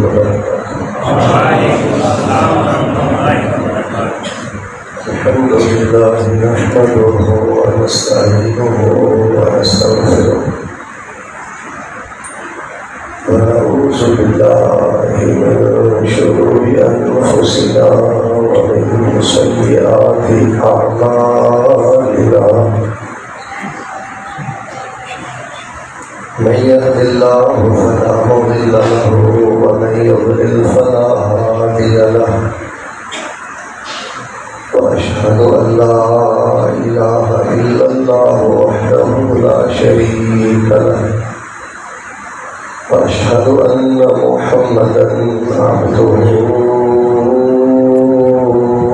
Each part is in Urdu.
وبركاته. الحمد لله نحمده ونستعينه ونستغفره ونعوذ بالله من شرور أنفسنا ومن سيئات أعمالنا. من يهد الله فلا مضل له ومن يضلل فلا هادي له. وأشهد أن لا إله إلا الله وحده لا شريك له. وأشهد أن محمدا عبده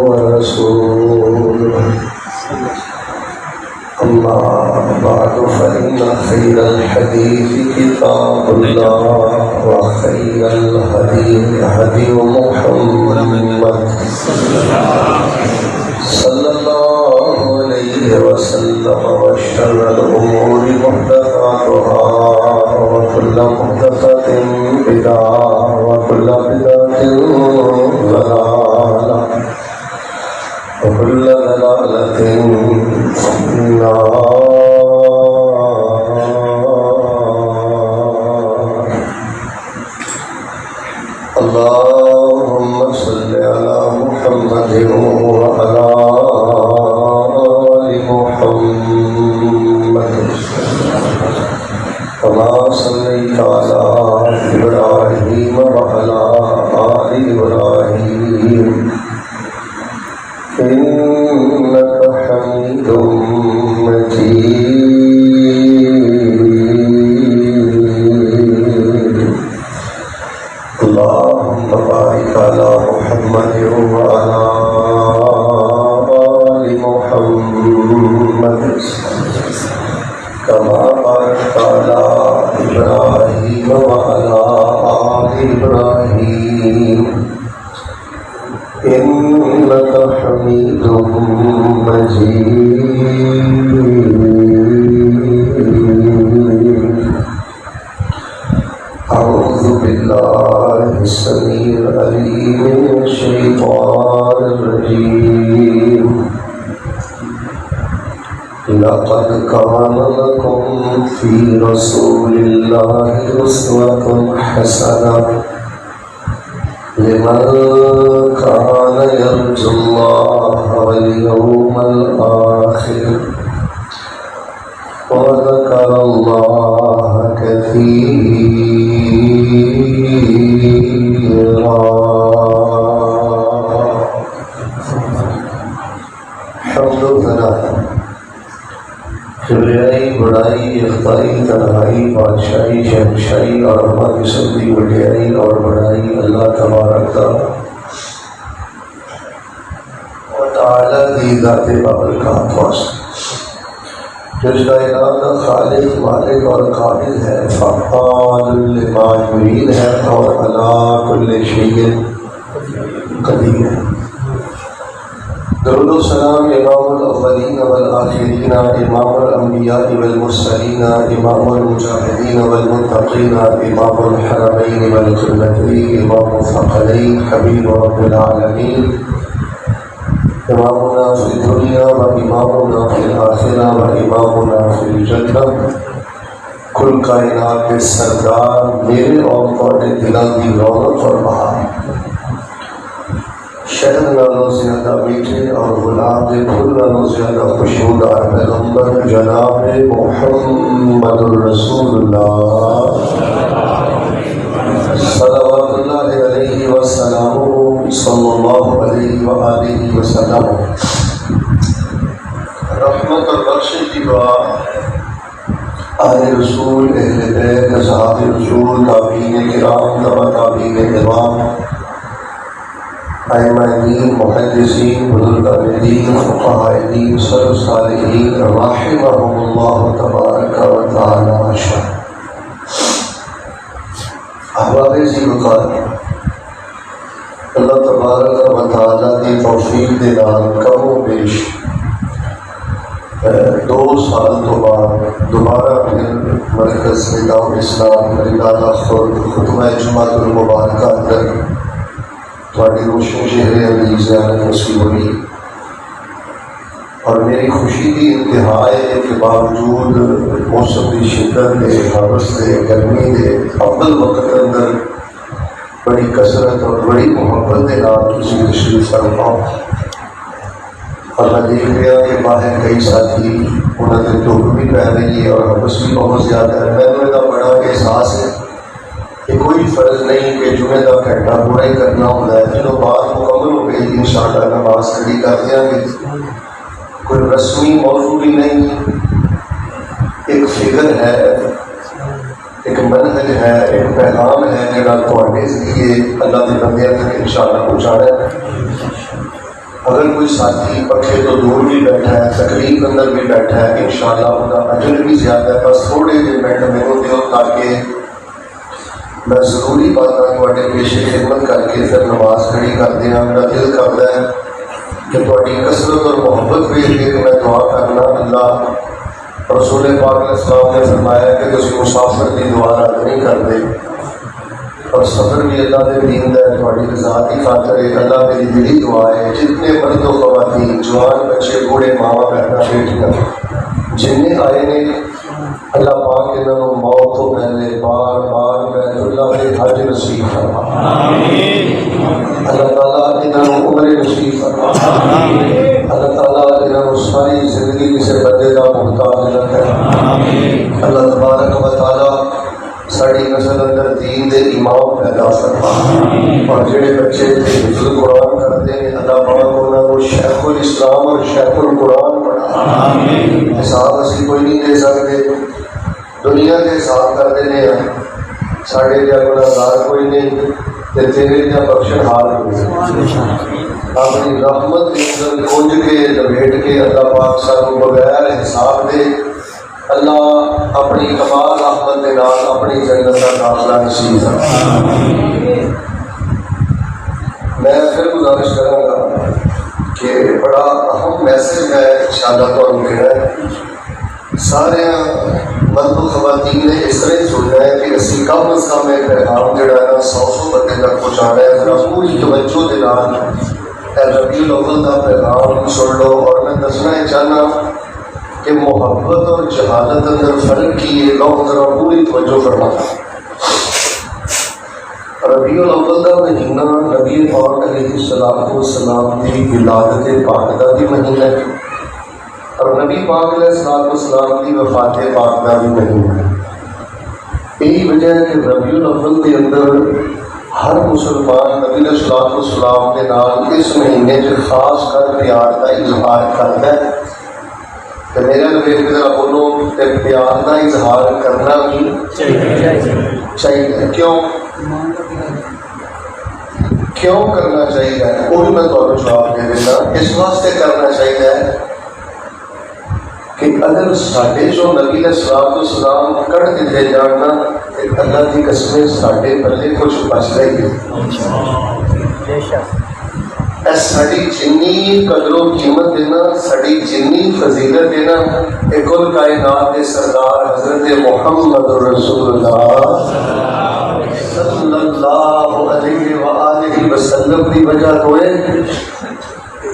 ورسوله. أما بعد فإن خير الحديث كتاب الله وخير الهدي هدي محمد صلى الله عليه وسلم. وشر الأمور محدثاتها وكل محدثة بدعة وكل بدعة ضلالة وكل ضلالة في النار. اللهم صل على محمد وعلى آل محمد كما صليت على إبراهيم وعلى آل إبراهيم إنك حميد مجيد. اللهم بارك على محمد وعلى آل محمد كما باركت على إبراهيم وعلى آل إبراهيم إنك حميد مجيد. أعوذ بالله السميع العليم من الشيطان الرجيم. لقد كان لكم في رسول الله أسوة حسنة لمن كان يرجو الله واليوم الآخر وذكر الله كثيرا. حمد و ثنا کبریائی بڑائی اختائی تنہائی بادشاہی شہنشاہی اور ہماری سبھی وڈیائی اور بڑائی اللہ تبارک و تعالی کی ذات بابرکات واسطے جو اس کائنات کا خالق مالک اور قابل ہے، فعال لما یرید ہے اور علی کل شیء قدیر ہے. درود و سلام امام الاولین والآخرین، امام الانبیاء والمرسلین، امام المجاہدین والمتقین، امام الحرمین والقبلتین، امام الثقلین، حبیب رب العالمین، امامنا فی الدنیا و امامنا فی الآخرہ و امامنا فی الجنہ، کل کائنات کے سردار، میرے اور تھوڑے دلوں کی رونق اور بہار، شہد نالوں زیادہ میٹھے اور گلاب کے پھول نالوں زیادہ خوشبودار پیغمبر جناب محمد الرسول اللہ صلوات اللہ علیہ وسلم صلی اللہ علیہ وآلہ وسلم. رحمت اور بخشش کی دعا آل رسول، اہل بیت، اصحاب رسول، تابعین کرام، تبع تابعین کرام، ائمہ دین، محدثین، بزرگان دین، فقہاء دین، سلف صالحین رحمہم اللہ تبارک و تعالی اشرف. احباب ذی وقار، اللہ تبارک و تعالی کی توفیق دے نال کم و بیش 2 سال تو بعد دوبارہ پھر مرکز نداء الاسلام مریدانہ خطبہ جمعۃ المبارکہ اندر تھوڑی روشن چہرے عزیز زیارت نصیب ہوئی، اور میری خوشی کی انتہا ہے کہ باوجود موسم کی شدت کے حوث کے گرمی کے افضل وقت کے اندر بڑی کثرت اور بڑی محبت کے نام کسی تشریف فرما، اور میں دیکھ رہا کہ باہر کئی ساتھی انہوں نے دھوپ بھی پہ رہی ہے اور حوث بھی بہت زیادہ ہے۔ میں تو بڑا احساس ہے کہ کوئی فرض نہیں کہ جمعے کا گھنٹہ پورا ہی کرنا ہوتا ہے، چلو بات مکمل ہو گئی انشاءاللہ نماز کھڑی کر دیں گے، کوئی رسمی موضوع بھی نہیں، ایک فکر ہے، ایک منہج ہے، ایک پیغام ہے جڑا تواڈے ذریعے اللہ کے بندیاں تک انشاءاللہ پہنچانا ہے۔ اگر کوئی ساتھی پکھے تو دور بھی بیٹھا ہے، تقریب اندر بھی بیٹھا ہے، انشاءاللہ ان کا اجر بھی زیادہ ہے۔ بس تھوڑے جے منٹ میرے دیو تاکہ میں ضروری باتاں تواڈے پیش خدمت کر کے پھر نماز کھڑی کر دیا۔ میرا دل کرتا ہے کہ تواڈی کثرت اور محبت بھی ہے کہ میں دعا کرنا، اللہ رسول پاک علیہ السلام نے فرمایا کہ تسی مسافر کی دعا رد نہیں کرتے، اور سفر بھی اللہ کے دین ہے، تھوڑی رضا کی خاطر ہے۔ اللہ میری دلی دعا ہے جتنے مرد و خواتین، جوان بچے، بوڑھے، ماوا بہنا، بیٹیاں جنہیں آئے نے، اللہ پاک انہوں نے موت تو پہلے بار بار بیت اللہ کے حج نصیب فرما، اللہ تعالیٰ انہوں نے عمر نصیب فرما، اللہ تعالیٰ انہوں نے ساری زندگی کسی بندے کا محتاج نہ کر، اللہ تبارک و تعالیٰ ساری نسل اندر دین دے امام پیدا فرما، اور جڑے بچے حفظ قرآن کرتے ہیں اللہ پاک انہوں کو شیخ الاسلام اور شیخ القرآن پڑھا۔ حساب اسی کوئی نہیں دے سکتے، دنیا کے حساب کرتے ہیں، ساڑھے جا گناہگار کوئی نہیں، تے تیرے جا بخشن حال ہوئی اپنی رحمت کے اندر کھنج کے لپیٹ کے اللہ پاک سانو بغیر حساب دے اللہ اپنی کمال رحمت کے نام اپنی جنت کا داخلہ نصیب فرمائے۔ میں پھر گزارش کروں گا کہ بڑا اہم میسج میں انشاءاللہ تو کہنا ہے، سارے مرد و خواتین نے اس طرح سوچا ہے کہ اسی کم از کم ایک پیغام جڑا ہے نا 100 بندے تک پہنچانا ہے، ذرا پوری توجہ کے نال ربیع الاول کا پیغام سن لو، اور میں دسنا یہ چاہنا کہ محبت اور جہالت اندر فرق کی ہے، لوگ ذرا پوری توجہ فرما۔ ربیع الاول کا مہینہ نبی پاک علیہ السلام کی ولادت پاکدہ بھی مہینہ ہے، اور نبی پاک علیہ السلام کی وفات پاکدہ بھی مہینہ ہے۔ یہی وجہ ہے کہ ربیع الاول کے اندر ہر مسلمان نبی علیہ السلام کے نام اس مہینے سے خاص کر پیار کا اظہار کرتا ہے، کہ میرا نبی ذرا بولو کہ پیار کا اظہار کرنا بھی چاہیے۔ کیوں کرنا چاہیے وہ بھی میں تمہیں جواب دے دینا۔ اس واسطے کرنا چاہیے کہ اگر ساڈے جو نبی علیہ السلام کڑ دیتے جاننا، اللہ کی قسمیں ساڈے پلے کچھ بچتا ہی ساری جنی قدر و قیمت دینا، ساری جنی فضیلت دینا، کل کائنات کے سردار حضرت محمد رسول اللہ صلی اللہ علیہ وآلہ وسلم کی وجہ تو ہے۔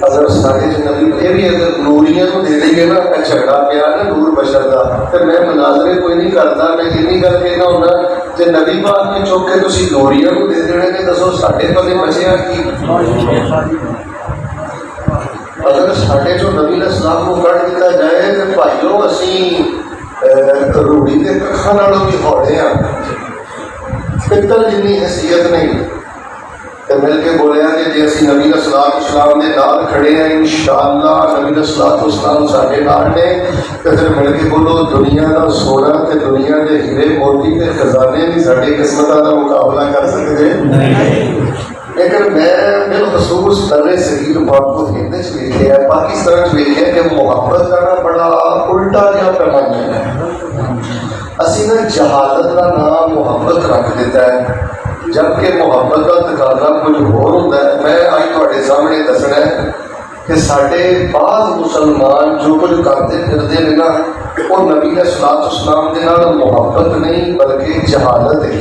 اگر سارے نبی یہ بھی اگر نوریاں کو دے دیں گے نا، جھگڑا پیا نا نور بشر کا، تو میں مناظرے کوئی نہیں کرتا، میں یہ گل کہنا ہونا کہ نبی پاک نے چوک کے تسی نوریاں کو دے دینے نے، دسو ساڈے پلے بچیا کی؟ اگر ساڈے جو نبی علیہ السلام کو کٹ دیتا جائے تو بھائیو اسی روڑی کے ککھاں نالوں بھی ہوڑے ہیں، پتر جنی حیثیت نہیں۔ مل کے بولیا کہ جی اسی نبی علیہ السلام کے نال کھڑے ہیں، انشاءاللہ نبی علیہ السلام سارے نال نے، تو پھر مل کے بولو دنیا کا سونا تے دنیا کے ہیرے موتی کے خزانے بھی ساری قسمت کا مقابلہ کر سکتے ہیں۔ لیکن میں بالخصوص ترے صغیر پاک کو ہندے چ لکھے ہے، پاکستان چ لکھے ہے کہ محبت کا نا بڑا الٹا جہا پیمانہ ہے۔ اسی نا جہالت کا نام محبت رکھ دیتا ہے، جبکہ محبت کا تقاضا کچھ اور ہوتا ہے۔ میں آج تھوڑے سامنے دسنا ہے کہ سارے بعض مسلمان جو کچھ کرتے پھرتے ہیں نا وہ نبی علیہ الصلوۃ والسلام کے نال محبت نہیں بلکہ جہالت ہے.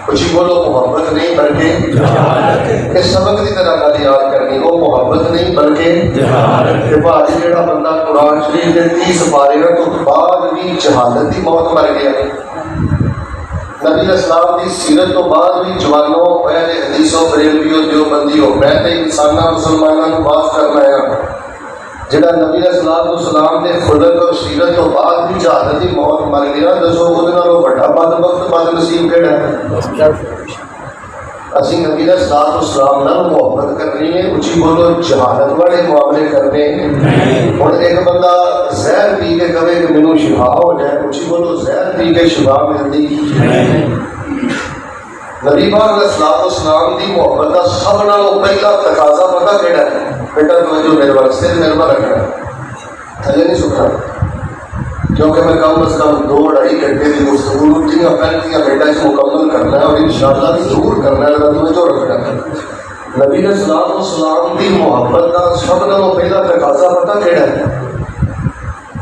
کچھ بولو محبت نہیں بلکہ جہالت ہے. اس سبق کی طرح گل یاد کرنی وہ محبت نہیں بلکہ جہالت ہے. بھائی جہاں بندہ قرآن شریف کے 30 پارے تو بعد بھی جہالت کی موت مر گیا. نبی علیہ السلام کی سیرت تو بعد بھی جوانوں پہلے حدیثوں بریلویوں دیوبندیوں میں تے انساناں مسلماناں نوں معاف کرنا ہے. جہاں نبی علیہ السلام کے خلق اور سیرت تو بعد بھی جہالت کی موت مر گیا. دسو وہ بڑا بدبخت بد نصیب کہڑا ہے؟ اسی نبی علیہ السلام نال محبت کرنی ہے. اچھی بولو جہالت والے معاملے کرنے. ہوں ایک بندہ زہر پی کے کہے کہ مینوں شفا ہو جائے. اچھی بولو زہر پی کے شفا ملتی. نبی پاک علیہ السلام کی محبت کا سب نالوں پہلا تقاضا پتہ کہڑا ہے؟ بیٹا توجہ میرے والے سر میرے پر رکھنا تھلے نہیں سکھنا کیونکہ میں کم از کم 2-2.5 گھنٹے کی گفتگو 3-35 منٹ مکمل کرنا ہے اور انشاءاللہ ضرور کرنا ہے. توجہ رکھنا. نبی علیہ السلام کی محبت کا سب نالوں پہلا تقاضا پتہ کہڑا ہے؟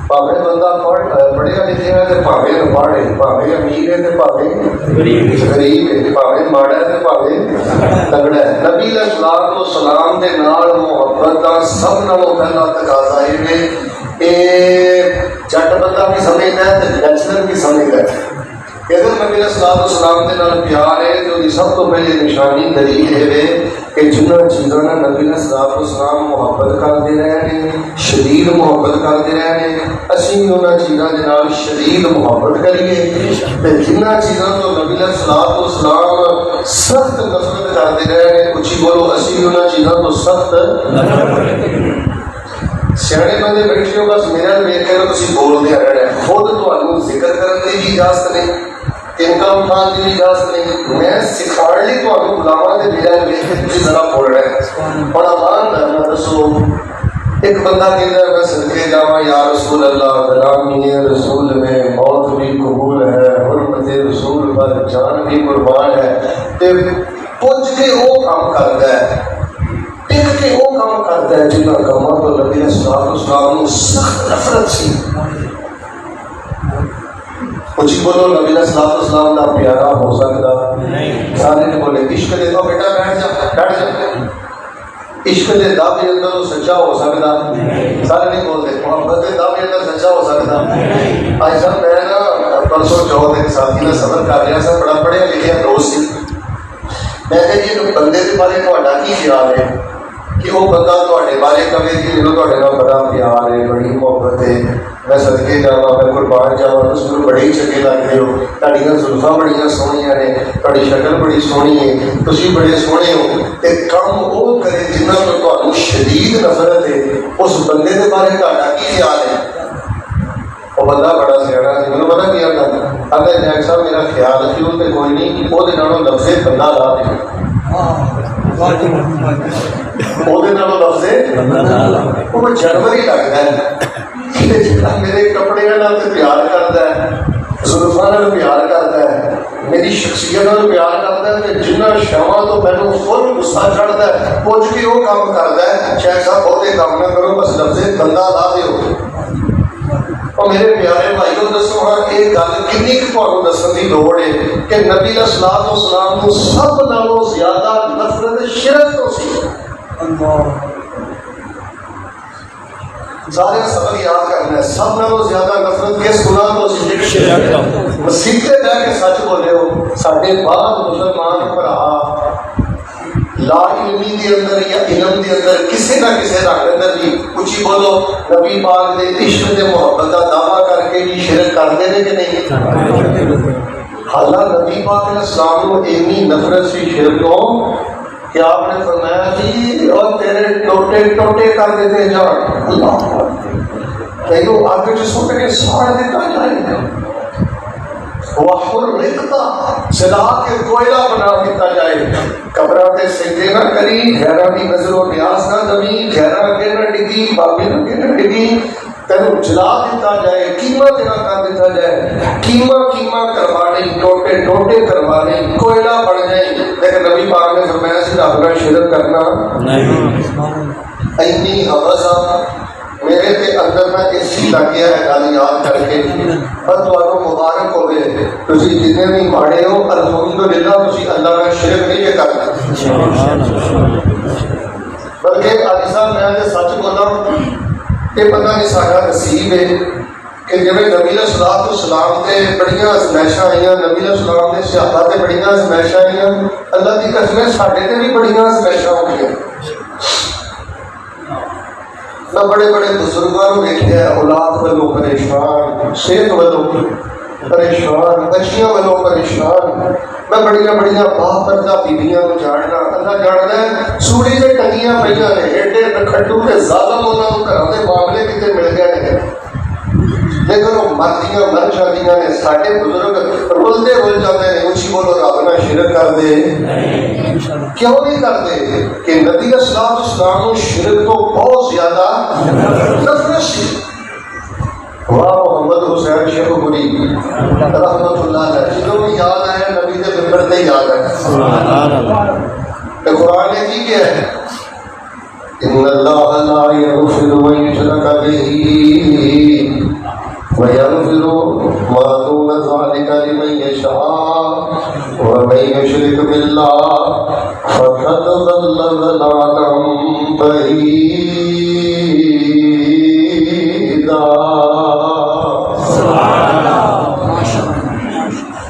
بھاوے بندہ پڑھیا لکھیا ہے تے بھاوے انپڑھ ہے، بھاوے امیر ہے تے بھاوے غریب ہے، بھاوے ماڑا ہے تے بھاوے تگڑا ہے. نبی علیہ السلام دے نال محبت کا سب نالوں پہلا تقاضا یہ ہے کہ جٹ بندہ بھی سمجھتا ہے تے بیچلر بھی سمجھتا ہے. اگر نبی علیہ السلام کے نال پیار ہے تو سب تو پہلے نشانی دلیل ہے کہ جنہاں چیزاں نبی علیہ السلام محبت کرتے رہے ہیں، شدید محبت کرتے رہے ہیں، اسی بھی انہاں چیزاں دے نال شدید محبت کریے. تے جنہاں چیزاں تو نبی علیہ السلام سخت نفرت کرتے رہے ہیں، اچھی بولو اسی بھی انہاں چیزاں تو سخت سیانے بندے بیٹھے ہو بس میرا ویکھ کے تسی بولدے رہنا. خود تانوں ذکر کرن دی بھی اجازت نہیں، انکم اٹھان کی اجازت نہیں. میں سکھاڑ لی تانوں بلاواں تے میرا ویکھ کے تسی ذرا بول رہے ہیں. اور امان کرنا دسو ایک بندہ کہتا ہے میں صدقے جاواں یا رسول اللہ غلامی رسول میں موت بھی قبول ہے، حرمت رسول پر جان بھی قربان ہے. تے پوچھ کے وہ کام کرتا ہے، ٹک کے وہ کام کرتا ہے جنہاں کاماں تو نبی علیہ السلام سخت نفرت سی. کچھ بولو نبی علیہ السلام کا پیارا ہو سکتا نہیں. سارے نے بولے عشق دے تو بیٹا بیٹھ جا. عشق دے دعوے اندر سچا ہو سکتا نہیں. سارے نہیں بولتے محبت دے دعوے اندر سچا ہو سکتا نہیں. آج سر میں نا پرسوں چوتھ ایک ساتھی نے سفر کر رہا سر بڑا پڑھیا لکھیا دوست سی. میں کہ جی بندے کے بارے تہاڈا کی خیال ہے کہ وہ بندہ تہاڈے بارے کہے کہ میرے تہاڈے نال بڑا پیار ہے، بڑی محبت ہے، میں صدقے جاواں میں قربان جاواں، تسی مینوں بڑے ہی چنگے لگ رہے ہو، تہاڈیاں زلفاں بڑیاں سونیاں نے، تہاڈی شکل بڑی سونی ہے، تسی بڑے سونے ہو. تے کم وہ کرے جنہاں تو تہانوں شدید نفرت ہے، اس بندے کے بارے تہاڈا کی خیال ہے؟ وہ بندہ بڑا سیاڑا سی. مینوں پتہ کیا کرنا آتا جیک صاحب میرا خیال سی وہ تے کوئی نہیں وہ نالوں لفظ بندہ لا دے وہ جانوری لگتا ہے. میرے کپڑے پیار کرتا ہے، زلفاں پیار کرتا ہے، میری شخصیت پیار کرتا ہے. جنہ شواں تو مینوں فل غصہ چڑھتا ہے پوچھ کے وہ کام کرتا ہے. شیخ صاحب بہتے کام نہ کرو بس لفظ بندہ لا دیو. اور میرے پیارے بھائیو دسو ہاں یہ گل کنی تمہیں دسن کی لوڑ ہے کہ نبی علیہ السلام کو سب نالوں زیادہ نفرت شرک تو سی. سارے سبق یاد کرنا ہے. سب نالوں زیادہ نفرت کس گناہ تو سی؟ مسیطے جا کے سچ بولے ہو. سارے بعد مسلمان بھرا لا علمی دے اندر یا علم دے اندر کسی نہ کسی رنگ اندر بھی اچھی بولو نبی پاک دے عشق دے محبت کا دعویٰ کر کے بھی شرک کرتے ہیں کہ نہیں؟ حالانکہ نبی پاک علیہ السلام کو اتنی نفرت سی شرک کو کہ آپ نے فرمایا جی اور تیرے ٹوٹے ٹوٹے کر دیتے جان. اللہ کہیں آگے جو سوٹ کے ساڑ دیتا جائے وحر رکھتا سلا کے کوئلہ بنا دیتا جائے. قبرات سجدے نہ کری، غیرہ کی نظر و نیاز نہ دمی، غیرہ کے نہ ڈگی، بابی نہ کے نہ ڈگی، تینوں جلا دیتا جائے، قیمہ تیرا کر دیتا جائے. قیمہ کروانے، ٹوٹے ٹوٹے کروانے، کوئلہ بڑھ جائیں. لیکن نبی پاک نے فرمایا سی رب کا شرک کرنا نہیں. اینی حوضہ میرے تے اندر میں اسی لگ گیا ہے گل یاد کر کے پر تمہیں مبارک ہوئے تسی جتنے بھی ماڑے ہو الحمدللہ تسی اللہ کا شرک نہیں جے کرنا بلکہ علی صاحب میں سچ بولا کہ پتہ نہیں ساڈا نصیب ہے کہ جب نبی علیہ الصلوۃ والسلام تے بڑیاں ازمائشاں آئیاں نبی علیہ السلام نے صحابہ تے بڑیاں ازمائشاں آئیاں اللہ کی قسم ساڈے تے بھی بڑیاں ازمائشاں ہو گئیں میں بڑے بڑے بزرگوں کو دیکھا اولاد والوں پریشان صحت والوں پریشان بچیاں والوں پریشان میں بڑیاں بڑیاں باپردہ بیبیاں کو جاننا اللہ جاننا ہے سوڑی سے ٹنگیاں پہ نے ایڈے کھڈو کے ظالم انہوں کو گھر کے معاملے کتنے مل گئے ہیں لیکن وہ مردیاں مر جاندیاں نے ساڈے بزرگ رلتے رل جاتے ہیں اچھی بولو رب نہ شرک کر دے کیوں نہیں کرتے کہ نبی علیہ السلام کو شرک تو بہت زیادہ نفرت سی واہ محمد حسین شیخ گری رحمت اللہ علیہ جنہوں بھی یاد آیا نبی کے ممبر سے یاد آیا کہ قرآن نے کی کیا ہے ان اللہ لا یغفر ان یشرک بہ وَيَغْفِرُ مَا دُونَ ذَلِكَ لِمَن يَشَاءُ وَمَن يُشْرِكْ بِاللَّهِ فَقَدْ ضَلَّ ضَلَالًا بَعِيدًا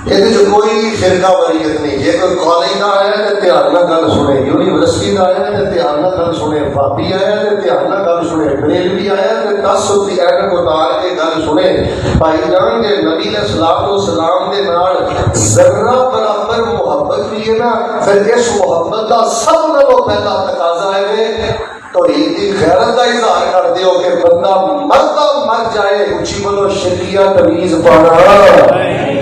یہ کوئی فرقہ واریت نہیں یہ کوئی کالج کا آیا ہے دھیان نہ گل سنے یونیورسٹی کا آیا ہے دھیان نہ گل سنے پاپی آیا ہے دھیان نہ گل سنے بریلوی آیا ہے 10 کی اینک اتار کے گل سنے بھائی جان کے نبی علیہ الصلوۃ والسلام دے نال ذرہ برابر محبت بھی ہے نا پھر اس محبت کا سب نالوں پہلا تقاضا ہے توحید کی غیرت کا اظہار کر دیو کہ بندہ مرتا مر جائے اچھی بولو شرکیہ تمیز پانا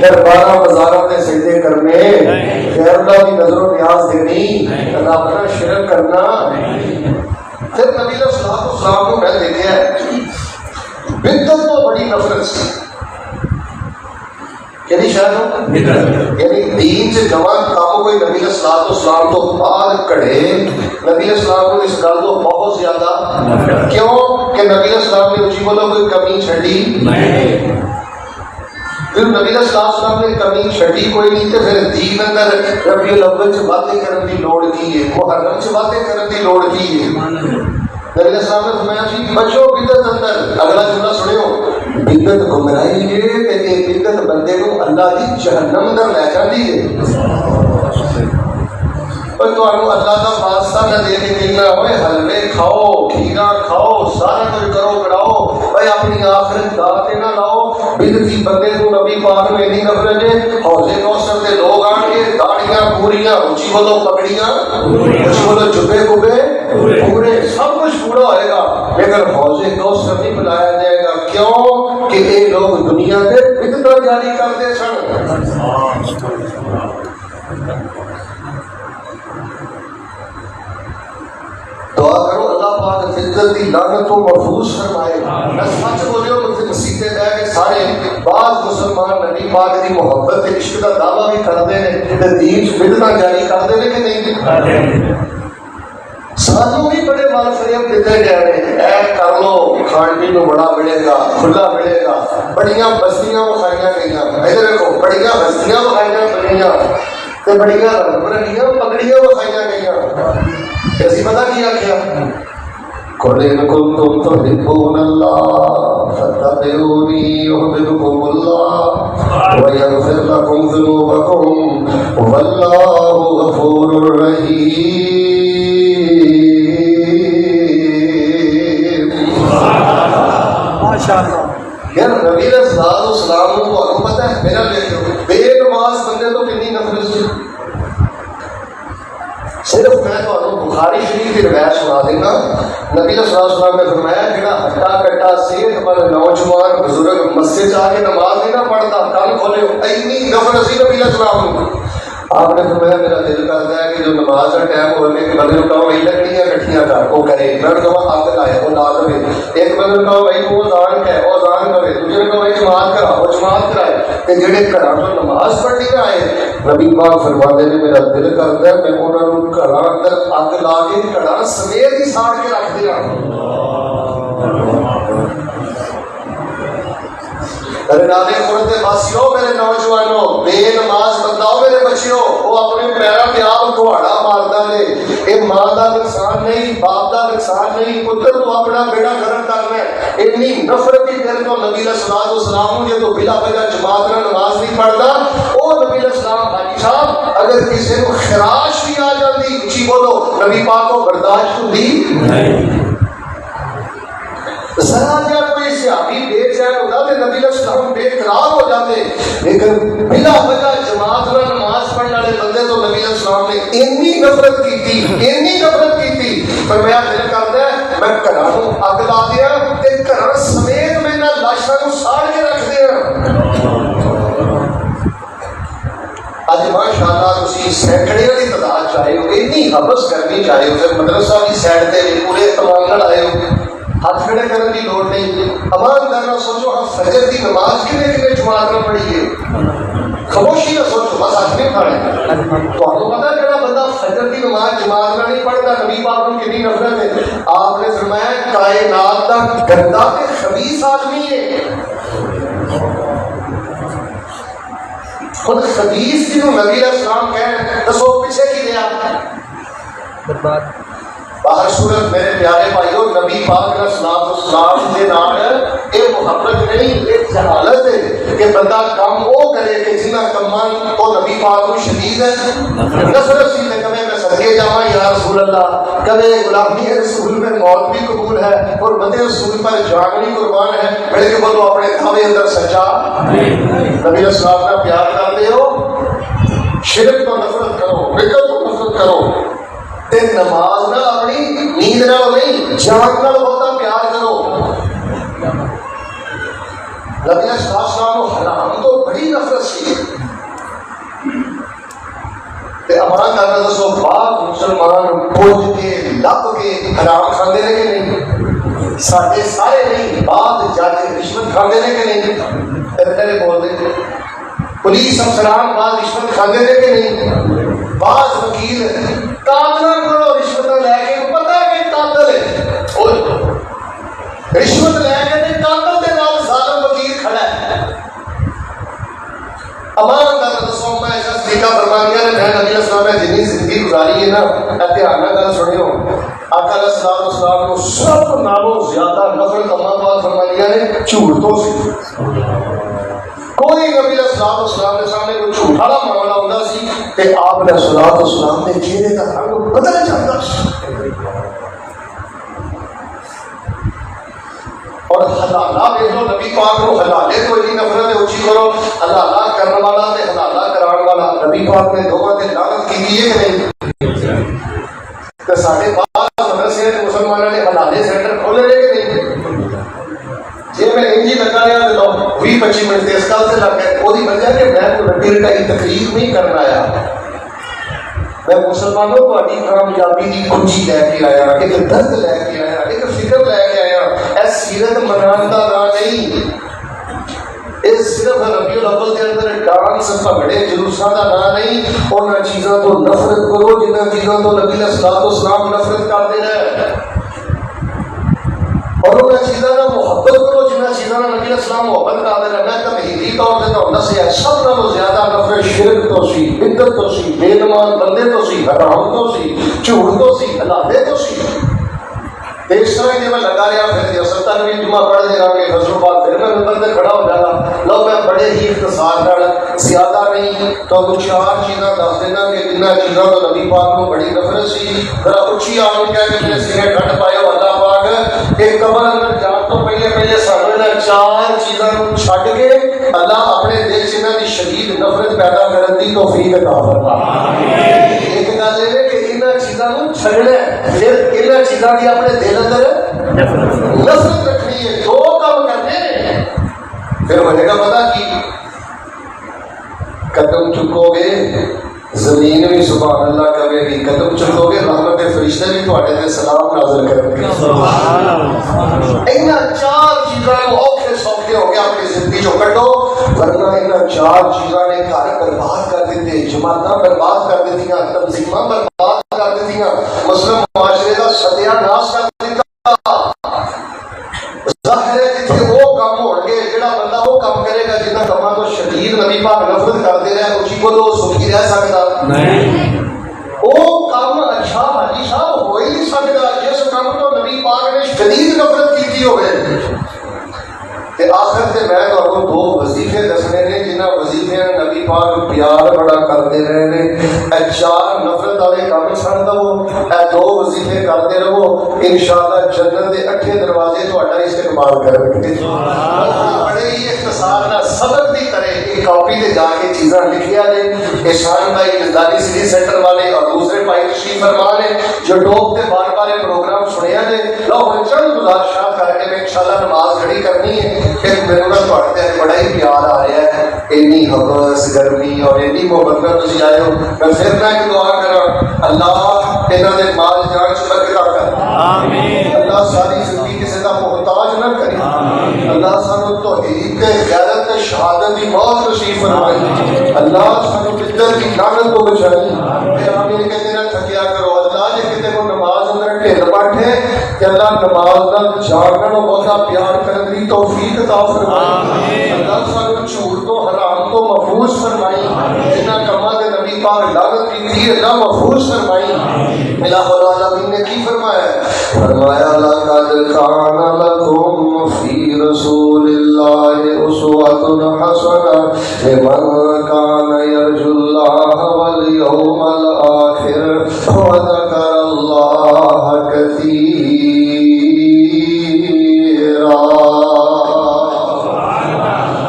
دربارہ مزاروں میں سجدے کرنے غیر اللہ کی نظر و نیاز دینی رب کا شرک کرنا پھر نبی علیہ الصلوۃ والسلام کو میں دیکھا ہے بدعت تو بڑی نفرت سی یعنی شاید یعنی دین سے جوان کاموں کوئی نبی علیہ الصلوۃ والسلام تو بعد کڑے نبی علیہ السلام کو اس گل تو بہت زیادہ کیوں کہ نبی علیہ السلام نے اچھی بولو کوئی کمی چھڑی پھر نبی علیہ السلام نے کمی چھڑی کوئی نہیں تے پھر دین اندر ربیع الاول سے باتیں کرنے کی لوڑ کی ہے محرم سے باتیں کرنے کی لوڑ کی ہے نبی علیہ السلام نے فرمایا جی بچو بدعت اندر اگلا جملہ سنو بدعت گمراہی ہے تے یہ بدعت بندے کو اللہ کی جہنم اندر لے جاتی ہے اور تو اللہ کا واسطہ نہ دے کے ملنا ہوئے حلوے کھاؤ کھیرا کھاؤ سارا کچھ کرو کراؤ بھائی اپنی آخرت داتے نہ لاؤ بدعتی بندے کو نبی پاک میں نہیں نفرت ہے حوض کوثر سے لوگ آن کے داڑیاں پوریاں اونچی بولو پگڑیاں اونچی بولو جبے کبے پورے سب کچھ پورا ہوئے گا لیکن حوض کوثر نہیں بلایا جائے گا کیوں کہ یہ لوگ دنیا کے بدعت جاری کرتے سن دعا کرو اللہ پاک بدعت کی لعنت کو محفوظ فرمائے میں سچ بولے ہو مجھے مسیطے دے کہ سارے بعض مسلمان نبی پاک کی محبت کے عشق کا دعویٰ بھی کرتے ہیں کہ دین بدعت جاری کرتے ہیں کہ نہیں سانوں بھی بڑے مال فریب دیتے گئے ہیں اے کر لو کھان پین کو بڑا ملے گا کھلا ملے گا بڑیاں بستیاں بخائیاں گئیاں ادھر دیکھو بڑیاں بستیاں بخائیاں گئیاں تے بڑیاں رنگ برنگیاں پگڑیاں بخائیاں گئیاں ایسی پتہ کیا کیا قل ان کنتم تحبون اللہ فاتبعونی یحببکم اللہ ویغفر لکم ذنوبکم واللہ غفور رحیم یار نبی علیہ السلام کو آپ کو پتہ ہے میرا بے نماز بندے تو کتنی نفرت سے صرف میں تو بخاری شریف کی روایت سنا دینا نبی علیہ السلام نے فرمایا کہ ہٹا کٹا صحت مند نوجوان بزرگ مسجد آ کے نماز نہیں نہ پڑھتا کان کھولے اتنی نفرت سی نبی علیہ السلام آپ نے فرمایا میرا دل کرتا ہے کہ جو نماز کا ٹائم ہونے کے بندے کو کہو بھائی لکڑیاں کٹھیاں کر وہ کرے، میں نے کہا آگ لائے وہ لا دے، ایک بندے کہو بھائی وہ اذان ہے وہ اذان کرے، دوسرے کہو بھائی جماعت کرا وہ جماعت کرائے، کہ جڑے گھراں تو نماز پڑھنی نہ آئے نبی پاک فرماتے ہیں میرا دل کرتا ہے میں انہاں نوں گھراں اندر اگ لا کے گھراں سمیت ہی ساڑ کے رکھ دیاں۔ رنالے خورد باسیو میرے نوجوانوں، بے نماز بنداؤ میرے بچیوں، وہ اپنے پیروں پہ آپ کہاڑا مارتا ہے، یہ ماں کا نقصان نہیں، باپ کا نقصان نہیں، پتر تو اپنا بیڑا گرم کرنا ہے۔ اتنی نفرت کی دل کو نبی علیہ السلام جو تو بلا وجہ جماعت میں نماز نہیں پڑھتا، وہ نبی علیہ السلام بھائی صاحب اگر کسی کو خراش بھی آ جاتی اچھی بولو نبی پاک کو برداشت ہوتی نہیں۔ ذرا جا کوئی صحابی بے چین ہوتا تو نبی علیہ السلام بے قرار ہو جاتے، لیکن بلا وجہ جماعت میں نماز پڑھنے والے بندے تو نبی علیہ السلام نے اتنی نفرت کی تھی، اتنی نفرت کی تھی، فرمایا دل کرتا ہے میں گھراں نوں اگ لا دیا تے گھراں سمیت میں نہ لاشاں نوں ساڑ کے رکھ دیا۔ اج ماشاءاللہ تسی سینکڑے والی تعداد چاہے ہو، اتنی حبس کرنی چاہے ہو، پھر مدرسہ کی سائڈ تے پورے اہتمام نال آئے ہو، ہاتھ کھڑے کرنے کی لوڑ نہیں، امان کرنا سوچو ہم فجر کی نماز کنے جماعت میں پڑھی ہے، خاموشی نہ سوچو بس ہاتھ نہیں کھانے۔ تو آپ کو پتا جڑا بندہ فجر کی نماز جماعت میں نہیں پڑھتا نبی پاک کو کتنی نفرت ہے، آپ نے فرمایا کائنات کا گندا تے خبیث آدمی ہے۔ خود خبیث جنہوں نبی علیہ السلام کہیں دسو پیچھے کی لیا برباد۔ باہر صورت میرے پیارے بھائیو نبی پاک علیہ السلام کے نام یہ محبت نہیں، یہ جہالت ہے کہ بندہ کام وہ کرے کہ جنہ کمان تو نبی پاک کو شدید ہے نفرت سی نے کبھی میں صدقے جاواں یا رسول اللہ، کبھی غلامی رسول میں موت بھی قبول ہے اور بندے رسول پر جان بھی قربان ہے، بلکہ بولو اپنے دعوے اندر سچا نبی علیہ السلام کا پیار کرتے ہو، شرک کو نفرت کرو، بدعت کو نفرت کرو، تے نماز نہ اپنی نیند نہ نہیں جان نہ بہت پیار کرو۔ نبی علیہ السلام کو حرام تو بڑی نفرت سی تے امان کرنا دسو باپ مسلمان پوج کے لپ کے حرام کھاندے نے کہ نہیں؟ ساڈے سارے نہیں، بعد جاتے رشوت کھاندے نے کہ نہیں؟ پہلے بول دے پولیس افسران بعد رشوت کھاندے نے کہ نہیں؟ بعض وکیل قاتل کو رشوت لے کے پتہ ہے کہ قاتل ہے رشوت لے کے قاتل کے نام ظالم وکیل کھڑا ہے۔ امان کا دسو میں ایسا طریقہ فرمانیاں نے میں نبی السلام نے جتنی زندگی گزاری ہے نا دھیان نہ گل سنیو، آقا علیہ السلام کو سب نالوں زیادہ نفرت امان پاک فرمانیاں نے جھوٹ تو سی۔ کوئی نبی علیہ السلام کے سامنے کوئی جھوٹ والا معاملہ ہوتا سی کہ آپ علیہ السلام نے چہرے کا رنگ بدل جاتا سی، اور حلالہ دیکھو نبی پاک کو حلالے تو اتنی نفرت ہے اچھی کرو، حلالہ کرنے والا تے حلالہ کران والا نبی پاک نے دونوں تے لعنت کی ہے کہ نہیں؟ کہ ساڈے پاس مدرسے نے مسلمانوں نے حلالے سینٹر کھولے کہ نہیں؟ جی میں انجی لگا رہا تو 20-25 منٹ اس گل سے لگ گئے، وہی وجہ کہ میں کوئی رٹی رٹائی تقریر نہیں کرنا آیا، میں مسلمانوں کو اپنی کامیابی کی کنجی لے کے آیا، ایک درد لے کے آیا، ایک فکر لے کے آیا۔ اے سیرت منان کا نام نہیں، یہ صرف ربیع الاول کے اندر ڈانس بھنگڑے جلوساں کا نام نہیں، انہاں چیزاں تو نفرت کرو جنہاں چیزاں تو نبی علیہ السلام نفرت کرتے ہیں، اور انہاں چیزاں کا محبت کرو جنہاں چیزاں نبی علیہ السلام محبت کرتے ہیں۔ میں تمہیدی طور پہ تو دسیا سب نالوں زیادہ نفرت شرک تو سی، بدعت تو سی، بے نماز بندے تو سی، حرام تو سی، جھوٹ تو سی، حلالے تو سی۔ اس طرح جب میں لگا رہا پھر ریاست تک بھی جمعہ پڑھ دے گا کہ فضل بعد پھر میں ممبر پہ کھڑا ہو جانا، لو میں بڑے ہی اختصار کر زیادہ نہیں تو کچھ 4 چیزاں دس دینا کہ جنہ چیزوں کو نبی پاک کو بڑی نفرت سی۔ ذرا اچھی آواز کہہ کے میرے سینے ٹھنڈ پائے ہو اللہ پاک کہ قبر اندر جان تو پہلے سانو انہاں 4 چیزاں چھڈ کے اللہ اپنے دل سے انہاں دی شدید نفرت پیدا کرن دی توفیق عطا فرما۔ ایک گل ہے کہ انہاں چیزاں نوں چھڈنا ہے، پھر انہاں چیزاں دی اپنے دل اندر نفرت رکھنی ہے، 2 کام کرنے ہیں، پھر بنے گا پتا کی قدم چکو گے زمین بھی سبحان اللہ کہے گی، قدم چکو گے رحمت فرشتے بھی تواڈے تے سلام نازل کریں گے۔ سبحان اللہ۔ انہاں چار چیزاں کو اوکھے سوکھے ہو گیا اپنی زندگی چوں کڈو، ورنہ انہاں چار چیزاں نے گھر برباد کر دیتے، جماعتاں برباد کر دیتیاں، تنظیماں برباد کر دیتیاں، مسلم معاشرے کا ستیہ ناش کر دیتا۔ ظاہر ہے جتنے وہ کام ہو گے جڑا بندہ وہ کام کرے گا جنہاں کاماں تو شدید نبی پاک نفرت کرتے رہے اسی کو تو سکھی رہ سکتا نہیں، وہ کام اچھا حاجی صاحب ہو ہی نہیں سکتا جس کام تو نبی پاک نے شدید نفرت کی ہوئے۔ آخر سے میں تو دو وظیفے دسنے نے جنہاں وظیفے نبی پاک پیار بڑا کرتے رہے نے، اے چار نفرت والے کام چھڑ دو، اے دو وظیفے کرتے رہو، انشاءاللہ جنت دے 8 دروازے تہاڈا استقبال کریں گے۔ بڑے ہی اختصار نہ سبق دی طرح ایک کاپی تے جا کے چیزاں لکھیا نے، احسان بھائی جلدانی سٹی سینٹر والے اور دوسرے بھائی تشریف فرما نے جو ٹوپ تے بار بار پروگرام سنیا نے، لو چند گزارشات کر کے میں انشاءاللہ نماز کھڑی کرنی ہے۔ پھر میرے نال تہاڈے بڑا ہی پیار آ رہا ہے، اینی حوث گرمی اور اینی محبت نال تسی آئے ہو، میں پھر میں ایک دعا کراں اللہ انہاں دے مال جان چ برکت کر، آمین۔ اللہ ساری زندگی کسی دا محتاج نہ کرے، اللہ سانو توحید تے غیرت تے شہادت دی موت نصیب فرمائے، اللہ سانو بدعت دی لعنت تو بچائے، آمین کہتے نہ تھکیا کرو۔ اللہ جے کتے کو نماز اندر ڈھل بیٹھے کہ اللہ نماز نال جاگن و بہتا پیار کرن دی توفیق عطا فرمائے، اللہ سانو جھوٹ تو حرام تو محفوظ فرمائی، جنہاں کماں دے نبی پاک لعنت کیتی اللہ محفوظ فرمائی۔ الہ العالمین نے کی فرمایا؟ فرمایا لقد کان لکم فی رسول اللہ اسوۃ حسنہ لمن کان یرجو اللہ والیوم الآخر وذکر اللہ کثیرا۔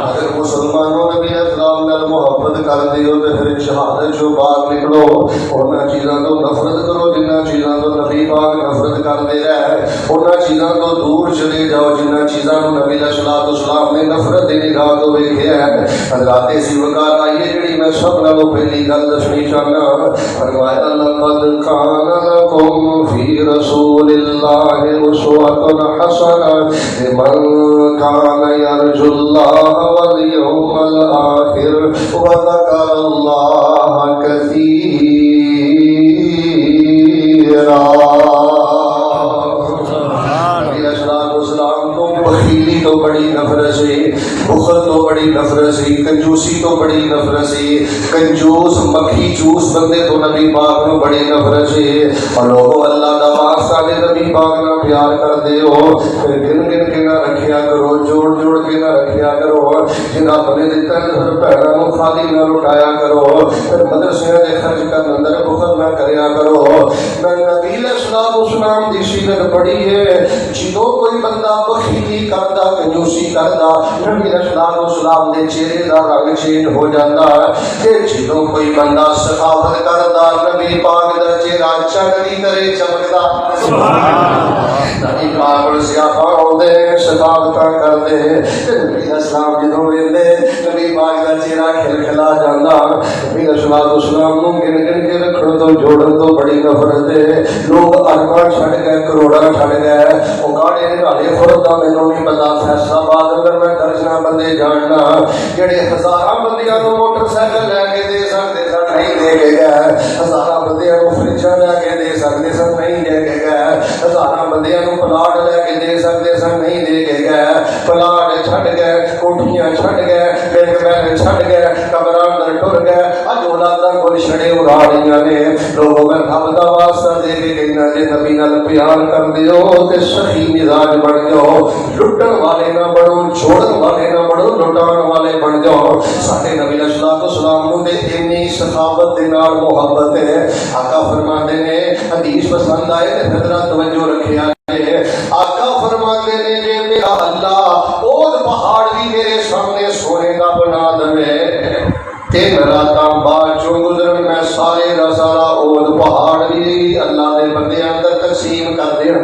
اگر مسلمانوں نبی اسلام نال محبت کر دیو تے پھر شہادت جو باہر نکلو، انہاں چیزاں تو نفرت کرو جنہاں چیزاں تو نبی پاک نفرت کرتے رہے، انہاں چیزاں تو دور چلے جاؤ جنہاں چیزاں نبی علیہ الصلوۃ والسلام نے نفرت دی نگاہ تو ویکھیا ہے۔ حضرات اسی وقار آئیے جڑی میں سب نالوں پہلی گل دسنی چاہنا، فرمایا لقد کان لکم فی رسول اللہ اسوۃ حسنہ لمن کان یرجو اللہ والیوم الآخر وذکر اللہ کثیرا۔ بخیلی تو بڑی نفرت سی، بخل تو بڑی نفرت سی، کنجوسی تو بڑی نفرت سی، کنجوس مکھی چوس بندے تو نبی پاک نو بڑی نفرت سی۔ اور لوگوں اللہ دا واسطہ دے نبی پاک نہ پیار کر دے ہو، پھر گن گن کے نہ رکھیا کرو، جوڑ جوڑ کے نہ رکھیا کرو، جنہاں بنے دیتا ہے گھر پیڑا نو خالی نہ لٹایا کرو، پھر مدرسے دے خرچ کا اندر بخل نہ کریا کرو۔ میں نبی علیہ الصلوۃ والسلام دی سیرت پڑھی ہے، جدوں کوئی بندہ بخیلی کردا کنجوسی کردا نبی علیہ الصلوۃ والسلام دے چہرے دا رنگ چینج ہو جاتا ہے، کہ جدوں کوئی بندہ سخاوت کردا نبی پاک دا چہرہ چمکی کرے چمکدا، سبحان اللہ۔ نبی پاک سیاپا ہوندے سخاوتاں کردے، نبی علیہ السلام جدوں ویندے نبی پاک دا چہرہ کھلکھلا جاندا۔ نبی علیہ الصلوۃ والسلام نو گن گن کے رکھن تو جوڑن تو بڑی نفرت ہے، لوگ ارباں چھڈ گئے کروڑاں چھڈ گئے، او گاڑے نالے خوردا مینوں نہیں پتا فیصلہ باد اندر میں درجناں بندے جاننا جڑے ہزاراں بندیاں نو موٹر سائیکل لے کے دے سکتے سن نہیں دے کے گئے، ہزاراں بندیاں نو فریجاں لے کے دے سکتے سن نہیں دے کے گئے، ہزاراں بندیاں نو پلاٹ لے کے دے سکتے سن نہیں دے کے گئے، پلاٹ چھڈ گئے، کوٹھیاں چھڈ گئے، بینک محل چھڈ گئے، قبراں اندر ٹر گئے، اج اولاداں کول چھڑے اڑا رہیاں نے۔ لوگوں میں رب دا واسطہ دے کے کہنا جے نبی نال پیار کر دیو تے سخی مزاج بن جاؤ، لٹن والے نہ بڑھو، چھوڑن والے نہ بڑھو، لٹان والے بن جاؤ۔ ساڈے نبی علیہ الصلوۃ والسلام نو تے اتنی سخاوت دے نال محبت ہے، آقا فرماندے نے حدیث پسند آئے تے حضرات توجہ رکھیا جے، آقا فرماندے نے جے میرا اللہ اور پہاڑ بھی میرے سامنے سونے کا بنا دے، تین راتاں بعد جو گزرن میں سارے دا سارا اود پہاڑ بھی اللہ دے بندے اندر تقسیم کر دیا۔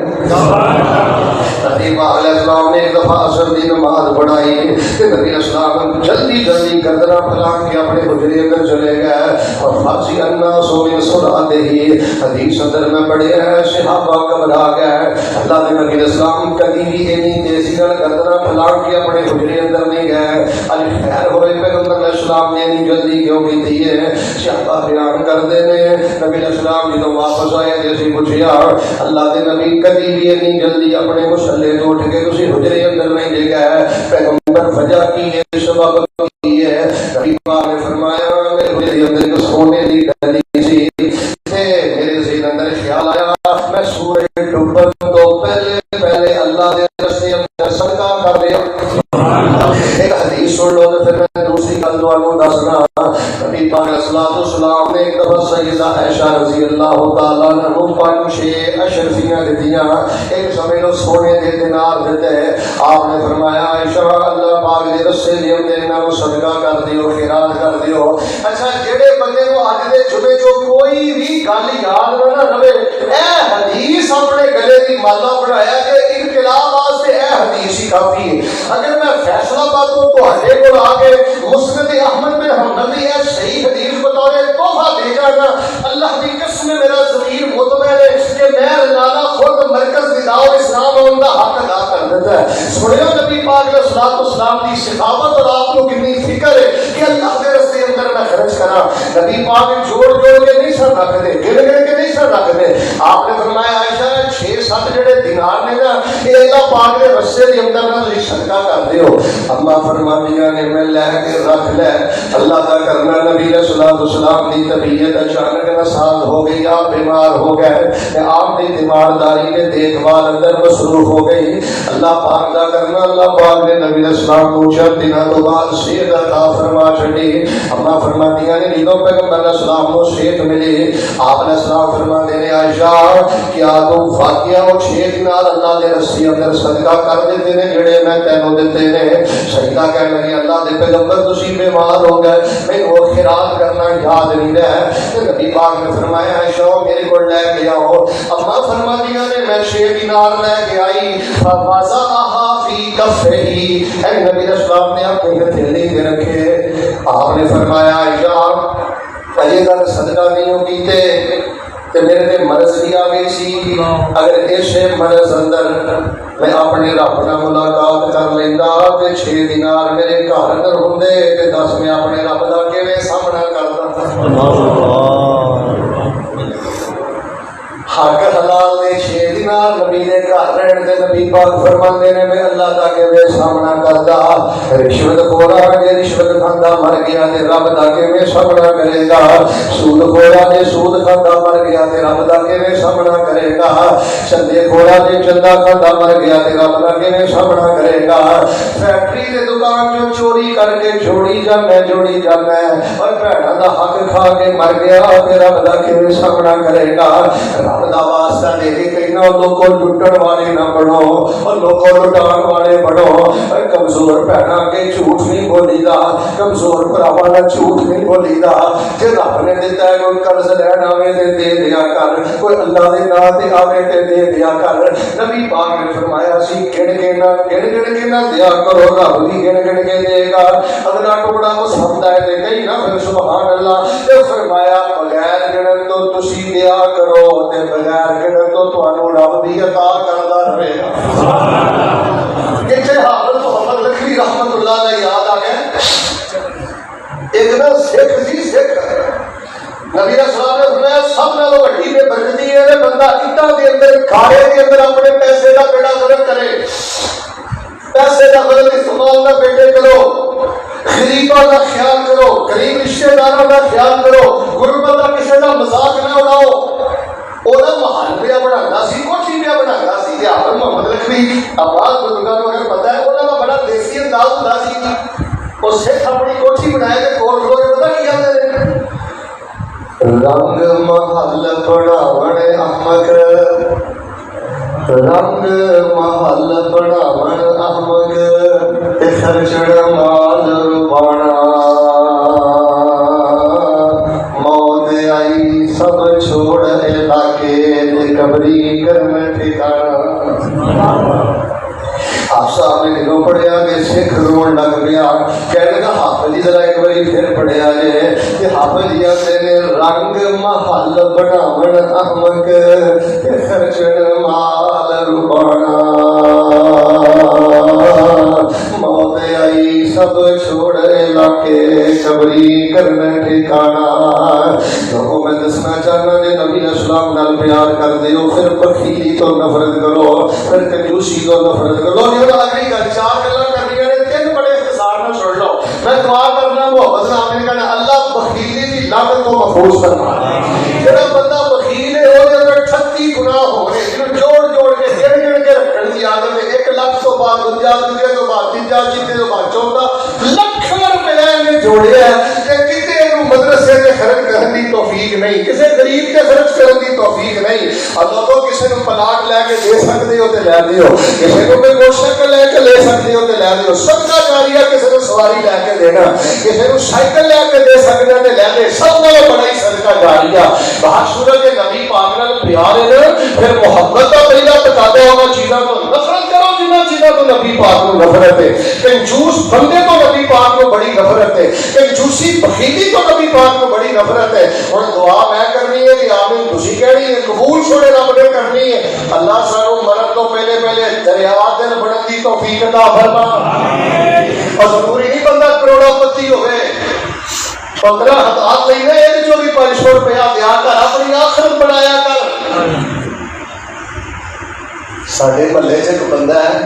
نبی علیہ السلام نے ایک دفعہ عصر دی نماز پڑھائی، کہ نبی اسلام جلدی جلدی گردنا پھیلا کے اپنے حجرے اندر چلے گئے اور فاسی الناس من صلاته حدیث اندر میں پڑھے ہیں صحابہ گھبرا گئے. اللہ کے نبی اسلام کبھی بھی اتنی تیزی نال گردنا پھیلا کے اپنے حجرے اندر نہیں گئے. علی خیر ہوئے پیغمبر علیہ السلام نے اتنی جلدی کیوں کی تھی ہے؟ صحابہ بیان کرتے ہیں نبی اسلام جدوں واپس آئے تے اسی پوچھیا اللہ کے نبی کبھی بھی اتنی جلدی اپنے مصلے تو اٹھ کے تسی حجرے اندر نہیں لے گئے. پیغمبر وجہ کی ہے سبب کی ہے. نبی پاک نے فرمایا میرے حجرے اندر ایک سونے کی ڈلی سی تے میرے ذہن اندر خیال آیا میں سورج ڈوبن تو پہلے اللہ کے راستے اندر صدقہ کر دیا. ایک حدیث سن لو تو پھر میں دوسری گل تمہیں دسنا. نبی پاک علیہ الصلوۃ والسلام نے ایک دفعہ سیدہ عائشہ رضی اللہ تعالیٰ عنہ کو 5-6 اشرفیاں دتیاں. ایک سمے لو سونے کے دینار دیتے. آپ نے فرمایا عائشہ اللہ پاک دے رستے دے اندر انہاں نوں صدقہ کر دیو خیرات کر دیو. اچھا جڑے بندے نوں اج دے جمعے جو کوئی بھی گل یاد نہ رہے اے حدیث اپنے گلے دی مالا بنایا کہ انقلاب واسطے اے حدیث ہی کافی ہے. اگر میں فیصلہ بات کو تہاڈے کول آ کے مسند احمد بن حنبل دی اے صحیح حدیث بطور تحفہ دے جانا اللہ دی قسم میرا ضمیر مطمئن ہے کہ میں رضانہ خود مرکز ندا اسلام ان کا حق ادا کر دیتا ہے. سنو نبی پاک علیہ الصلوۃ والسلام کی سخاوت اور آپ کو کتنی فکر ہے کہ اللہ کے راستے اندر میں خرچ کرا. نبی پاک جوڑ جوڑ کے نہیں سر رکھتے گن گن کے نہیں سر رکھتے. آپ نے فرمایا عائشہ 6-7 جڑے دینار نے نا یہ اللہ پاک کے راستے کے اندر نہ تسی صدقہ کر دیو. اما فرمایا نے میں لے کے رکھ لے. اللہ کا کرنا نبی علیہ الصلوۃ والسلام کی طبیعت اچانک ناساز ہو گئی. آپ بیمار ہو گئے. آپ کی تیمارداری کے دیکھ بھال اندر مصروف ہو گئی. اللہ پاک کا کرنا اللہ پاک نے نبی علیہ السلام کو 4 دنوں تو بعد صحت عطا فرما چھڈی. اما فرمایا نے جدوں پیغمبر علیہ السلام کو صحت ملی آپ علیہ السلام فرماتے ہیں عائشہ کیا تو واقعہ وہ 6 دینار اللہ کے رستے اندر صدقہ کر دیتے ہیں جڑے میں تینوں دیتے ہیں؟ سیدہ کہنے لگی اللہ دے پیغمبر تسی بیمار ہو گئے میں وہ خیرات کرنا یاد نہیں رہا. نبی پاک نے فرمایا عائشہ میرے کو لے کے آؤ. اما فرماتی نے میں 6 دینار لے کے آئی فوضعها فی کفہ. اے نبی اسلام نے اپنی ہتھیلی میں رکھے. آپ نے فرمایا عائشہ اجے تک صدقہ نہیں کیتے تے میرے تے مرض بھی آ گئی سی. اگر اس مرض اندر میں اپنے رب نال ملاقات کر لیندا تے 6 دینار میرے گھر اندر ہوندے تے دس میں اپنے رب دا کیویں سامنا کردا. حق حلال نے 6 دینار نبی نے گھر رہن تے نبی پاک فرماندے نے میں اللہ دا کیویں سامنا کردا. رشوت خورا نے رشوت کھاندا مر گیا تے رب دا کیویں سامنا کرے گا. سود خورا نے سود کھاندا مر گیا تے رب دا کیویں سامنا کرے گا. چندے خورا نے چندہ کھاندا مر گیا تے رب دا کیویں سامنا کرے گا. فیکٹری دے دکان چوں چوری کر کے جوڑی جانا اور بھڑاں دا حق کھا کے مر گیا تے رب دا کیویں سامنا کرے گا. رب دا واسطہ دے کے کہنا لوگوں لٹن والے نہ بنو اور لوگوں لٹان والے بنو. کمزور بہنا کے جھوٹ نہیں بولی دا کمزور بھراواں نال جھوٹ نہیں بولی دا. جے رب نے دتا ہے کوئی قرض لینا ہوے تے دے دیا کر. کوئی اللہ دے نام تے آوے تے دے دیا کر. نبی پاک نے فرمایا سی گن کے نہ دیا کرو رب بھی گن کے دے گا. اگلا ٹکڑا پسند ہے تے کہیں نہ پھر سبحان اللہ. تے فرمایا بغیر گنن تو تسی دیا کرو تے بغیر گنن تو تانوں رب بھی عطا کردا رہے گا. کتنے حافظ محمد لکھوی رحمت اللہ علیہ یاد آ گئے. ایک نا سکھ سی سکھ نبی اسلام نے فرمایا سب نالوں وڈی بے برکتی ہے بندہ اٹاں دے اندر کھاڑے دے اندر اپنے پیسے دا بیڑا غرق کرے. پیسے دا غلط استعمال نہ بیٹے کرو. غریباں دا خیال کرو. غریب رشتے داراں دا خیال کرو. غربت دا کسی دا مذاق نہ اڑاؤ. اوہدا محل پیا بنانا سی کوٹھی پیا بنانا سی. تے حافظ محمد لکھوی آباد بزرگاں نوں اگر پتہ ہے انہاں دا بڑا دیسی انداز ہوندا سی. او سکھ اپنی کوٹھی بنائے تے کول کھلو پتہ کی آندے نے رنگ محل بناون احمق. رنگ محل بناون احمق تے خرچڑ مال پانا. موت آئی سب چھوڑ علاقے تے قبری کرن ٹھکانا. صاحب نے جدوں پڑھیا کہ سکھ رون لگ پیا، کہنے لگا حافظ جی ذرا ایک باری پھر پڑھیا جے کہ حافظ جی آتے نے رنگ محل بناون احمق تے خرچن مال ربانا، موت آئی سب چھوڑ علاقے قبری کرنا ٹھکانا۔ تو میں دسنا چاہنا نے نبی اسلام نال پیار کر دیو، پھر بخیلی تو نفرت کرو، پھر کنجوسی تو نفرت کرو۔ یہ اگلی گل چار گلاں کرنی نے، تین بڑے اختصار نال سن لو۔ میں دعا کرنا محبت نال میں کہنا اللہ بخیلی دی لعنت تو محفوظ فرما۔ جڑا بندہ بخیل ہے او دے اندر 38 گناہ ہونے، جنوں جوڑ جوڑ کے گن گن کے رکھن دی عادت ہے۔ 1 لاکھ تو بعد دوجا، دوجے تو بعد تیجا، چیتے تو بعد چوتھا، لاکھاں روپے نے جوڑیا کہ کتے نو مدرسے تے خرچ کرن دی توفیق نہیں، کسے غریب تے خرچ کرن دی توفیق نہیں۔ اللہ تو کسے نو پلاٹ لے کے دے سکدے ہو تے لے دیو، کسے کو کوئی موٹرسائیکل لے کے لے سکدے ہو تے لے دیو، صدقہ جاریہ کسے کو سواری لے کے دینا، کسے کو سائیکل لے کے دے سکدے تے لے دے، سب نال بڑا ہی صدقہ جاریہ۔ بہت صورت نبی پاک نال پیار ہے، پھر محبت کا پہلا تقاضا ہونا چیزاں تو نفرت کرو جنہاں چیزاں تو نبی پاک کو نفرت ہے۔ کنجوس بندے تو نبی پاک کو بڑی نفرت ہے، کنجوسی بخیلی تو نبی پاک کو بڑی نفرت ہے۔ ہن دعا میں کرنی ہے کہ آمین تسی کہنی ہے، قبول چھوڑے رب نے کرنی ہے۔ اللہ سانو مرن تو پہلے پہلے دریا دل بڑھن دی توفیق عطا فرما۔ اور ضروری نہیں بندہ کروڑا پتی ہوئے، 15 ہزار لینا یہ جو بھی 500 روپیہ دیا کر، اپنی آخرت بنایا کر۔ ساڈے محلے سے ایک بندہ ہے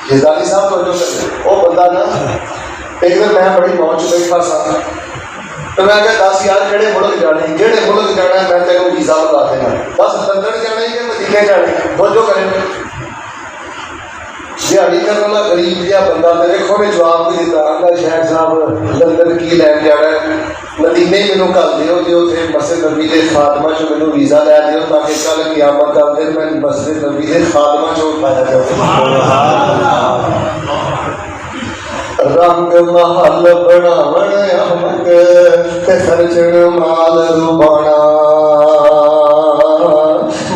جزالی صاحب کو جو وہ بندہ نا، ایک دن میں بڑی موج بیٹھا سا تو میں کہ 10 یار کہڑے ملک جانے، جہے ملک جانا ہے میں تینوں ویزا بتا دینا، بس لندن جانا ہی کہ مدینے جانے، توجہ کریں۔ دیہڑی کرنے والا غریب جہا بندہ میرے کو نے جواب بھی دیتا، آندا شیخ صاحب لندن کی لین جانا ہے، مدینے مینوں کل دیو جی اتنے مسجد نبی دے خاتمہ چ مینوں ویزا لے دیو تاکہ کل قیامت کا دن میں مسجد نبی دے خاتمہ چ اٹھایا جاؤ۔ رنگ محل بناون احمق تے خرچن مال ربانا،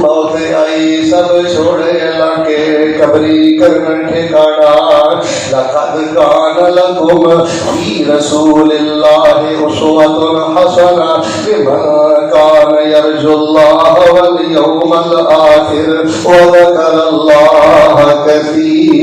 موت آئی سب چھوڑے علاقے قبری کرن ٹھکانا۔ لقد کان لکم فی رسول اللہ اسوۃ حسنہ لمن کان یرجو اللہ والیوم الآخر وذکر اللہ کثیرا۔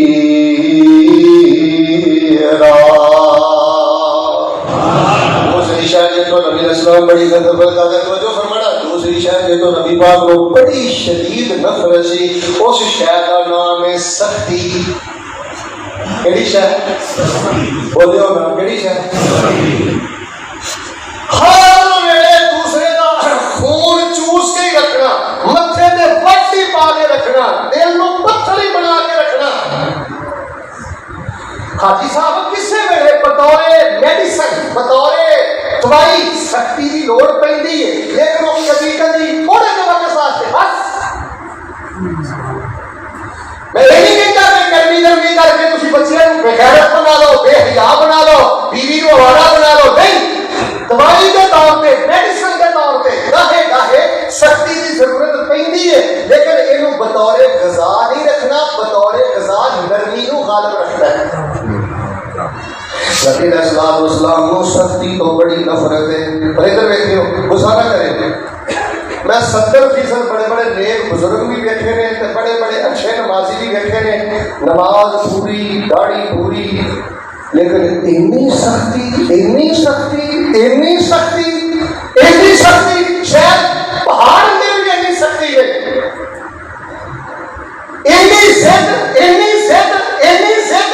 دوسری شاید یہ تو نبی اسلام بڑی نفرت کا توجہ فرمانا، دوسری شاید یہ تو نبی پاک کو بڑی شدید نفرت سی، اس شاید کا نام ہے سختی۔ کیڑی شاید بولے ہو نا، کیڑی شاید؟ ہر ویلے دوسرے کا خون چوس کے ہی رکھنا، متھے تے پٹی پا کے رکھنا، دل کو پتھر ہی بنا کے رکھنا۔ حاجی صاحب کسے ویلے بطور میڈیسن، بطور دوائی سختی کی لوڑ پیندی ہے، لیکن وہ کبھی کبھی تھوڑے کے وقت واسطے بس۔ میں یہ نہیں کہتا کہ گرمی گرمی کر کے تسی بچیاں کو بغیرت بنا لو، بے حیا بنا لو، بیوی کو آوارہ بنا لو، نہیں، دوائی کے طور پہ، میڈیسن کے طور پہ گاہے گاہے سختی کی ضرورت پیندی ہے، لیکن یہ بطور غذا نہیں رکھنا، بطور غذا نرمی کو غالب رکھنا ہے۔ نبی علیہ الصلوۃ والسلام کو سختی تو بڑی نفرت ہے۔ پر ادھر دیکھو غصہ نہ کریں، میں 70% بڑے بڑے نیک بزرگ بھی بیٹھے نے، بڑے بڑے اچھے نمازی بھی بیٹھے نے، نماز پوری، داڑھی پوری، لیکن اتنی سختی، اتنی سختی، اتنی سختی، اتنی سختی، شاید پہاڑ میں بھی اتنی سختی ہے، اتنی زد، اتنی زد، اتنی زد۔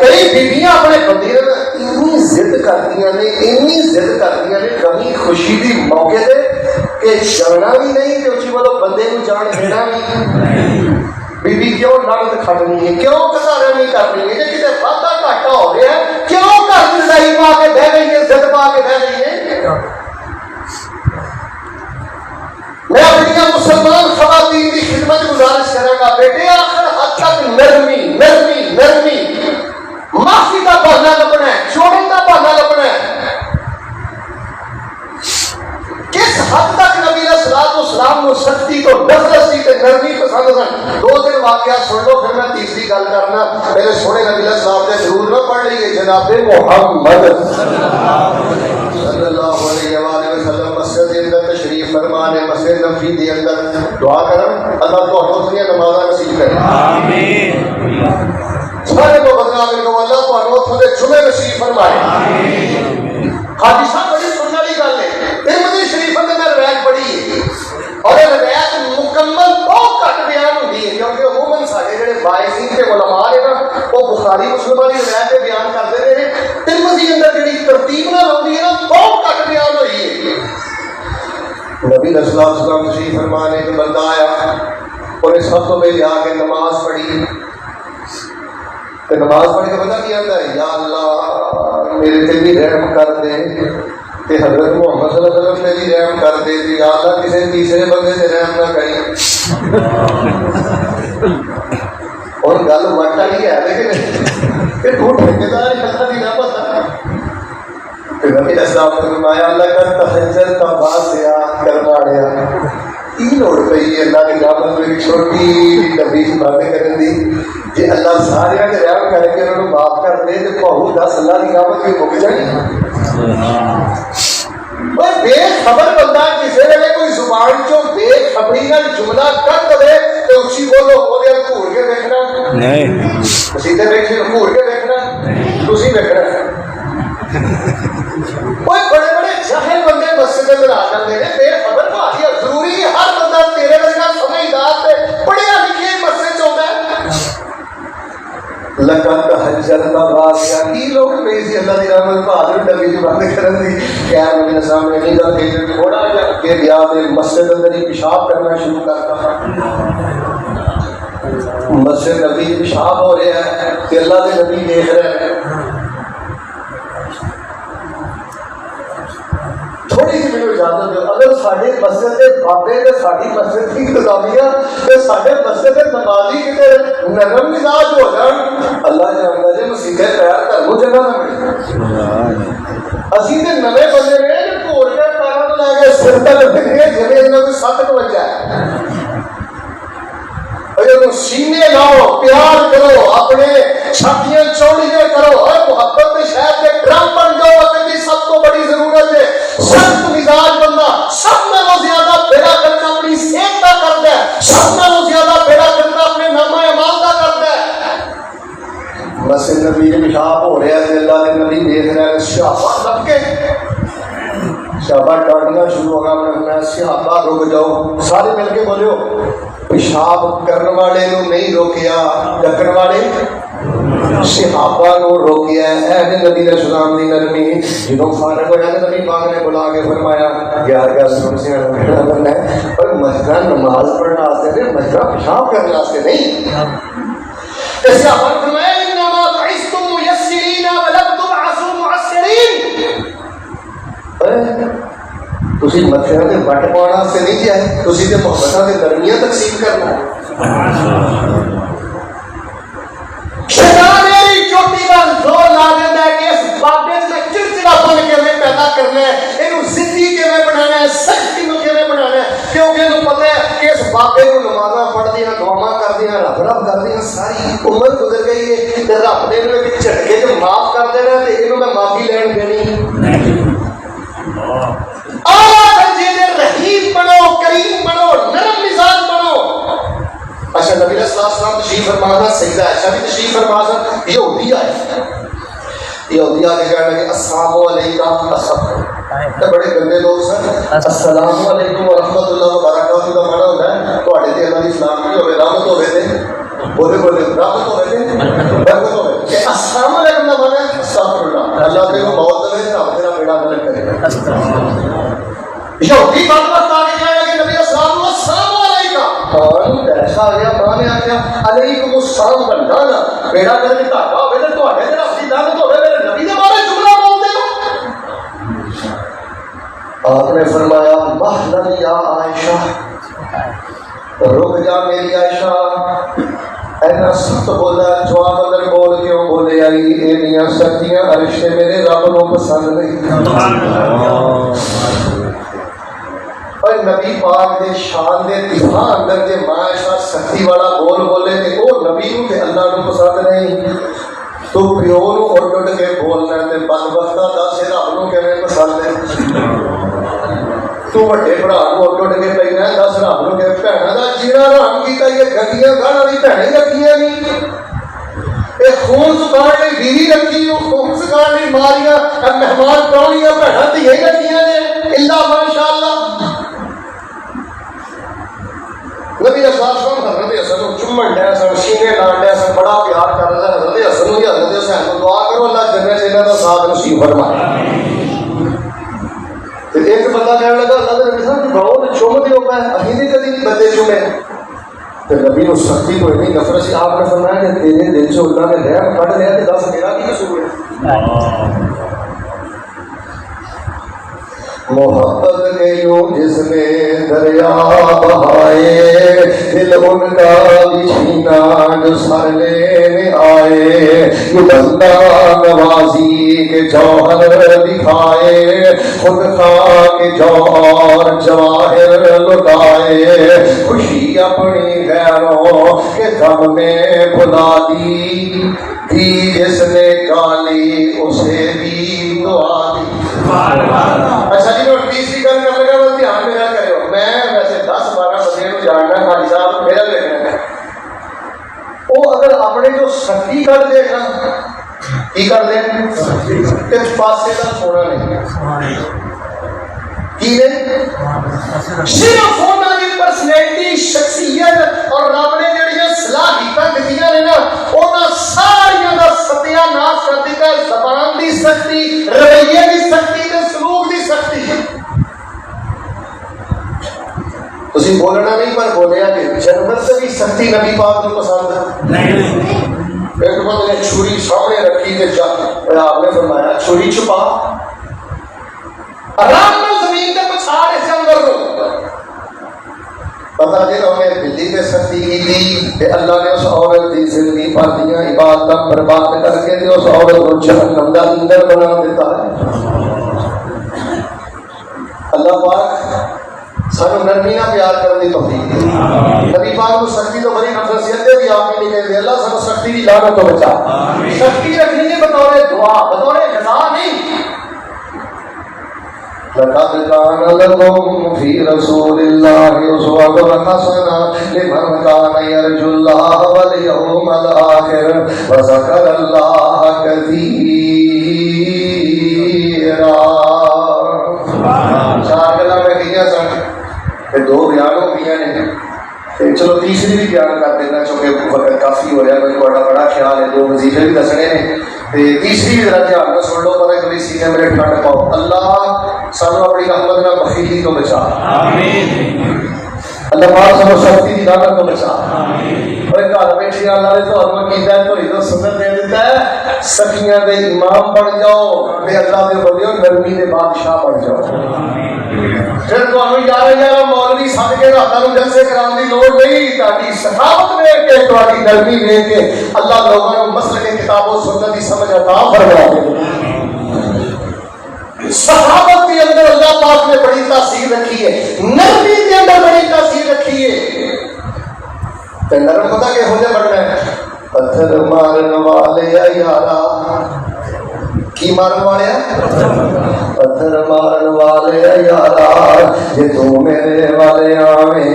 کئی بیویاں اپنے بندے اتنی ضد کردیاں نے، اتنی ضد کردیاں نے کمی خوشی دی موقع تے کہ جانا بھی نہیں تے اچھی بولو بندے کو جان دینا بھی۔ بیوی کیوں لڑ کھڑنی ہے، کیوں کسارا نہیں کرنی ہے، جے کتے وادا گھاٹا ہو رہا ہے کیوں گھر لڑائی پا کے بہ گئی ہے، ضد پا کے بہ گئی ہے۔ میں اپنی مسلمان خواتین کی خدمت گزارش کروں گا، بیٹے آخر حد تک نرمی نرمی نرمی، معافی کا بہانا لبنا ہے، چھوڑنے کا بہانا لبنا ہے۔ کس حد تک نبی علیہ الصلوۃ والسلام کو سختی تو نفرت سی تے نرمی پسند مثلاً 2 دن واقعہ سن لو پھر میں تیسری گل کرنا. میرے سونے نبی صاحب نے ضرور نہ پڑھ لیے جناب محمد صلی اللہ علیہ وآلہ وسلم مسجد کے اندر تشریف فرما نے. مسجد نبوی کے اندر دعا کرم اللہ تو اپنی نمازاں نصیب کرے. آمین. سارے کو بدلا کر کو اللہ تو اتوں کے جمعے نصیب فرمائے. حاجی صاحب بڑی سننے والی گل ہے. ترمذی شریف کے اندر روایت پڑھی ہے اور یہ روایت مکمل بہت گھٹ بیان ہوتی ہے کیونکہ عموماً سارے جڑے باعثین کے علماء نے نا وہ بخاری مسلم والی روایت پہ بیان کرتے رہے. ترمذی اندر جڑی ترتیب نہ ہوتی ہے نا بہت گھٹ بیان ہوئی ہے. نبی صلی اللہ علیہ وسلم تشریف فرما نے ایک بندہ آیا اور سب تو پہلے آ کے نماز پڑھی. نماز پڑھ کے پتا کیا ہے یا اللہ میرے تے بھی رحم کر دے تے حضرت محمد صلی اللہ علیہ وسلم نے بھی رحم کر دے تے یا اللہ کسی تیسرے بندے سے رحم نہ کریں. اور گل وٹ والی ہے لیکن کہ تو ٹھیکیدار اللہ دی نہ پتہ کہ نبی اسلام نے فرمایا اللہ کا تہجد کا واسطہ کرواڑیا کی لوڑ پئی اللہ کی رحمت میں چھوٹی نبی سے باتیں کرن دی. جی اللہ سارے کے رحم کر کے انہوں نے معاف کر دے تو بہت 10 اللہ کی رحمت بھی مک جائے. بے خبر بندہ کسی ویلے کوئی زبان چوں بے خبری کا جملہ کر دے تو اسی بولو وہ گھور کے دیکھنا نہیں سیدھے بیٹھے گھور کے دیکھنا تسی دیکھنا. کوئی بڑے بڑے جاہل بندے مسجد میں آ جاتے ہیں بے خبر بھائی ضروری ہے ہر بندہ تیرے ورگا سمجھدار تے پڑھیا لکھے مسجد چ ہوندا ہے. لقد تہجدت واسعہ کی لوگ میری اللہ دی رحمت بہادر نبی دی بات کرن دی کیا نبی سامنے نہیں گل کہ تھوڑا جا کے گیا تے مسجد اندر ہی پیشاب کرنا شروع کرتا. مسجد نبی پیشاب ہو رہا ہے کہ اللہ کے نبی دیکھ رہے ہیں. تھوڑی سی میرے اجازت دو اگر سارے مسجد کے بابے تے ساری مسجد کی انتظامیہ تے سارے مسجد کے نمازی کتے نرم مزاج ہو جان اللہ جانتا جی مسیحے تیار کر وہ جگہ نہ ملے. اسی تے نوے بندے نے گھور کے پیروں لے کے سر تک رکھے جویں انہاں کوئی 7 وجہ ہے. اگر سینے لاؤ پیار کرو اپنے چھاتیاں چوڑیاں کرو اور محبت کے شہر کے ڈرم بن جاؤ. اگر کی سب کو بڑی ضرورت ہے سخت مزاج بندہ سب نالوں زیادہ بیڑا کرنا اپنی صحت کا کرتا ہے سب نالوں زیادہ بیڑا کرنا اپنے نامہ اعمال کا کرتا ہے. مسجد نبی کے پیشاب ہو رہا ہے اللہ کے نبی دیکھ رہے ہیں صحابہ لگ کے صحابہ ڈانٹنا شروع ہوگا. میں صحابہ رک جاؤ سارے مل کے بولو پیشاب کرنے والے نو نہیں روکیا ڈکن والے صحابہ نو روکیا ہے. اے نبی علیہ السلام دی نرمی جدوں فارغ ہو جاتے نبی پاک نے بلا کے فرمایا یار کیا سن سے کھڑا کرنا ہے پر مسجد نماز پڑھنے واسطے نہیں مسجد پیشاب کرنے واسطے نہیں. صحابہ نے فرمایا انما بعثتم ميسرين ولم تبعثوا معسرين. تسی متھے تے وٹ پانا سے نہیں جائے تسی تے محبتاں دے درمیان تقسیم کرنا. شیطان میری چوٹی کا زور لا دیتا ہے کہ اس بابے سے چڑچڑا پن کیویں پیدا کرنا ہے اینو ضدی کیویں بنانا ہے سختی نو کیویں بنانا ہے کیونکہ اینو پتہ ہے کہ اس بابے نو نمازاں پڑھدیاں دعاواں کردیاں رب رب کردیاں ساری عمر گزر گئی ہے تے رب نے اینو ایک جھٹکے تے معاف کر دینا تے اینو میں معافی لین دینی. رحیم بنو کریم بنو نرم مزاج بنو. اچھا نبی علیہ السلام تشریف فرمانا سیدہ عائشہ بھی تشریف فرمانا یہودی آئے یہودی آ کے کہنے لگے السلام علیکم. بڑے گندے لوگ سن. السلام علیکم ورحمۃ اللہ وبرکاتہ کا مانا ہوتا ہے تھوڑے تے اللہ دی سلام نہیں ہوے رحمت ہوے تے بولے بولے رحمت ہوے تے برکت ہوے. السلام علیکم کا مانا ہے استغفر اللہ اللہ تے کو موت دے رب تیرا بیڑا غلط کرے. یہودی بات بتا کے کہنے لگے نبی السلام السلام علیکم. ایسا آ گیا ماں نے آخیا علیکم السلام بنانا بیڑا کر کے دھاگا ہوئے تو تھوڑے تے رب دی لعنت ہوے میرے نبی دے بارے جملہ بولتے ہو. آپ نے فرمایا مہلن یا عائشہ رک جا میری عائشہ. اینا سخت بولا جواب اندر بول کیوں بولے آئی اے میاں سچیاں رشتے میرے رب نو پسند نہیں. نبی پاک دے شان دے دفاع اندر جے ماں ایسا سختی والا بول بولے تے او نبی نو تے اللہ نو پسند نہیں، تو پیو نو اڈ اڈ کے بولنا تے بدبختہ دس رب نو کیویں پسند ہے؟ تو وڈے بھرا نو اڈ اڈ کے پینا دس رب نو کہ بھੈਣਾਂ دا جینا رحم کیتا یہ گندیاں گالاں والی بھੈਣیں رکھیاں نہیں، اے خون سکھان لئی بیوی رکھی، او خون سکھان لئی ماریاں مہمان پراؤنیاں بھੈਣਾਂ دھیاں رکھیاں نے الا ماشاءاللہ۔ نبی اسلام حضرت حسن کو چومن ڈیا سن، سینے لان ڈیا سن، بڑا پیار کر رہا ہے حضرت حسن کو، حضرت حسین کو دعا کرو اللہ جنت سے انہاں دا ساتھ نصیب فرمائے۔ تے ایک بندہ کہنے لگا اللہ دے نبی صاحب بہت چوم دیو پے، اسی نے کدی نہیں بندے چومے۔ تے نبی نو سختی کو اتنی نفرت سی، آپ نے فرمایا کہ تیرے دل چ اللہ نے رحم کڈ لیا تے دس میرا کی قصور ہے؟ محبت کے یوں جس نے دریا بہائے، دل ان کا بھی چھینا جو سر لینے آئے، یہ بندہ نوازی کے جوہر دکھائے، خود خواہ کے جوہر جواہر لٹائے، خوشی اپنی غیروں کے غم میں بھلا دی، جس نے گالی اسے بھی دعا دی۔ اچھا جی میں تیسری گل کر لگا، بس دھیان میرا کرو، میں ویسے 10-12 بندے کو جاننا خالی صاحب میرا لکھنا ہے، وہ اگر اپنے جو سختی کر دے نا کی کر دے اس پاسے کا چھوڑا نہیں کی صرف انہوں کی پرسنالٹی شخصیت اور رب نے جڑیاں صلاحیتاں دتیاں نے نا انہاں ساریاں دا ستیا ناش کر دتا، زبان دی سختی، رویے دی سختی تے سلوک دی سختی۔ تسی بولنا نہیں پر بولیا کہ جنت سے بھی سختی نبی پاک کو پسند نہیں۔ ایک بندے نے چھری سامنے رکھی تے آپ نے فرمایا چھری چھپا، آرام سے زمین تے پچھاڑ اس اندر کو پتہ نہیں انہیں بلی پہ سختی کی تھی کہ اللہ نے اس عورت کی زندگی پر دیا عبادت برباد کر کے تے اس عورت کو جہنم دا اندر بنا دیتا ہے۔ اللہ پاک سانو نرمی نہ پیار کرنے کی توفیق دے۔ نبی پاک کو سختی تو بڑی نفرت سی ہے بھی آپ نہیں کہتے اللہ سانو سختی کی لعنت تو بچا۔ سختی رکھنی ہے بطور دعا، بطور غذا نہیں۔ لقد كان لكم في رسول الله أسوة حسنة لمن كان يرجو الله واليوم الآخر وذكر الله كثيرا۔ چار گلاں میں کہیاں سن کہ دو بیان ہو گئی نے، چلو تیسری بھی بیان کر دینا چونکہ وقت کافی ہو رہا ہے، مجھے بڑا خیال ہے، دو وظیفے بھی دسنے نے، تیسری بھی ذرا دھیان نہ سن لو، پتہ کبھی سینے میرے ٹھنڈ پاؤ۔ اللہ سانو اپنی رحمت نہ بخیلی تو بچا، اللہ پاک سانو سختی کی لعنت تو بچا۔ اور گھر بیٹھے اللہ نے تمہیں کیتا ہے تو یہ سنت دے دیتا ہے سخیاں دے امام بن جاؤ تے اللہ دے بندیو نرمی دے بادشاہ بن جاؤ۔ پھر تمہیں یار مولوی سد کے راتوں جلسے کران دی لوڑ نہیں، تہاڈی سخاوت ویکھ کے تہاڈی نرمی ویکھ کے اللہ لوگوں کو مسلک کتاب و سنت دی سمجھ عطا فرما دے۔ صحابت کے اندر اللہ پاک نے بڑی تاثیر رکھی ہے، نرمی کے اندر بڑی تاثیر رکھی ہے۔ تے نرم پتہ کہ ہو جائے بڑھنا ہے، پتھر مارن والے یارا کی مارن والے پتھر مارن والے یارا جے تو میرے والے آویں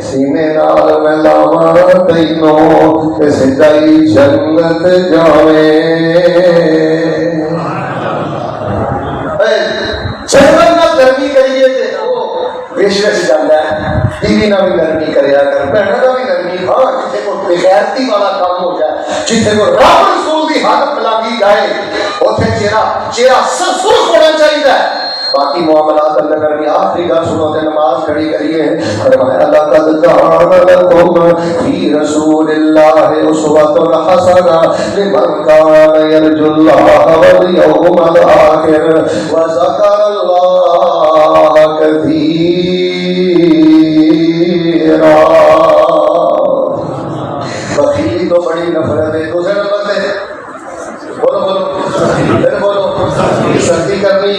سینے نال میں لاواں تینوں تے سدائی جنت جاویں۔ جنت نہ گرمی کریے تے وہ ویش ویش جاتا ہے، بیوی نہ بھی نرمی کریا کر، بہنوں نہ بھی نرمی، ہاں جتنے کو بغیرتی والا کام ہو جائے، جتنے کو رب رسول کی حق پلاگی جائے اتنے چہرہ سرخ ہونا چاہیے۔ باقی معاملات اللہ نرمی۔ آخری گل سنو تے نماز کھڑی کریے۔ فرمایا لقد كان لكم في رسول الله أسوة حسنة لمن كان يرجو الله واليوم الآخر وذكر الله كثيرا۔ بخیلی تو بڑی نفرت ہے۔ دوسرے نمبر پہ بولو پھر بولو سختی کرنی،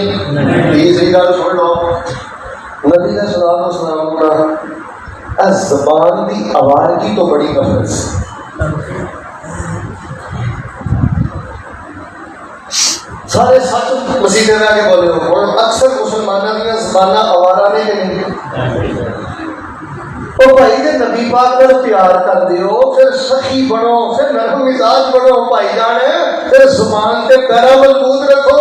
تیسری گل سن لو زبان کی آوارگی تو بڑی نفرت سی. سارے سچ مسیحے رہ کے بولے ہو. اکثر مسلمانوں کی زبانہ آوارہ نے کہ نہیں. اور بھائی جی نبی پاک کو پیار کر دیو, پھر سخی بنو, پھر نرم مزاج بنو بھائی جان, پھر زبان کے پیرا مضبوط رکھو.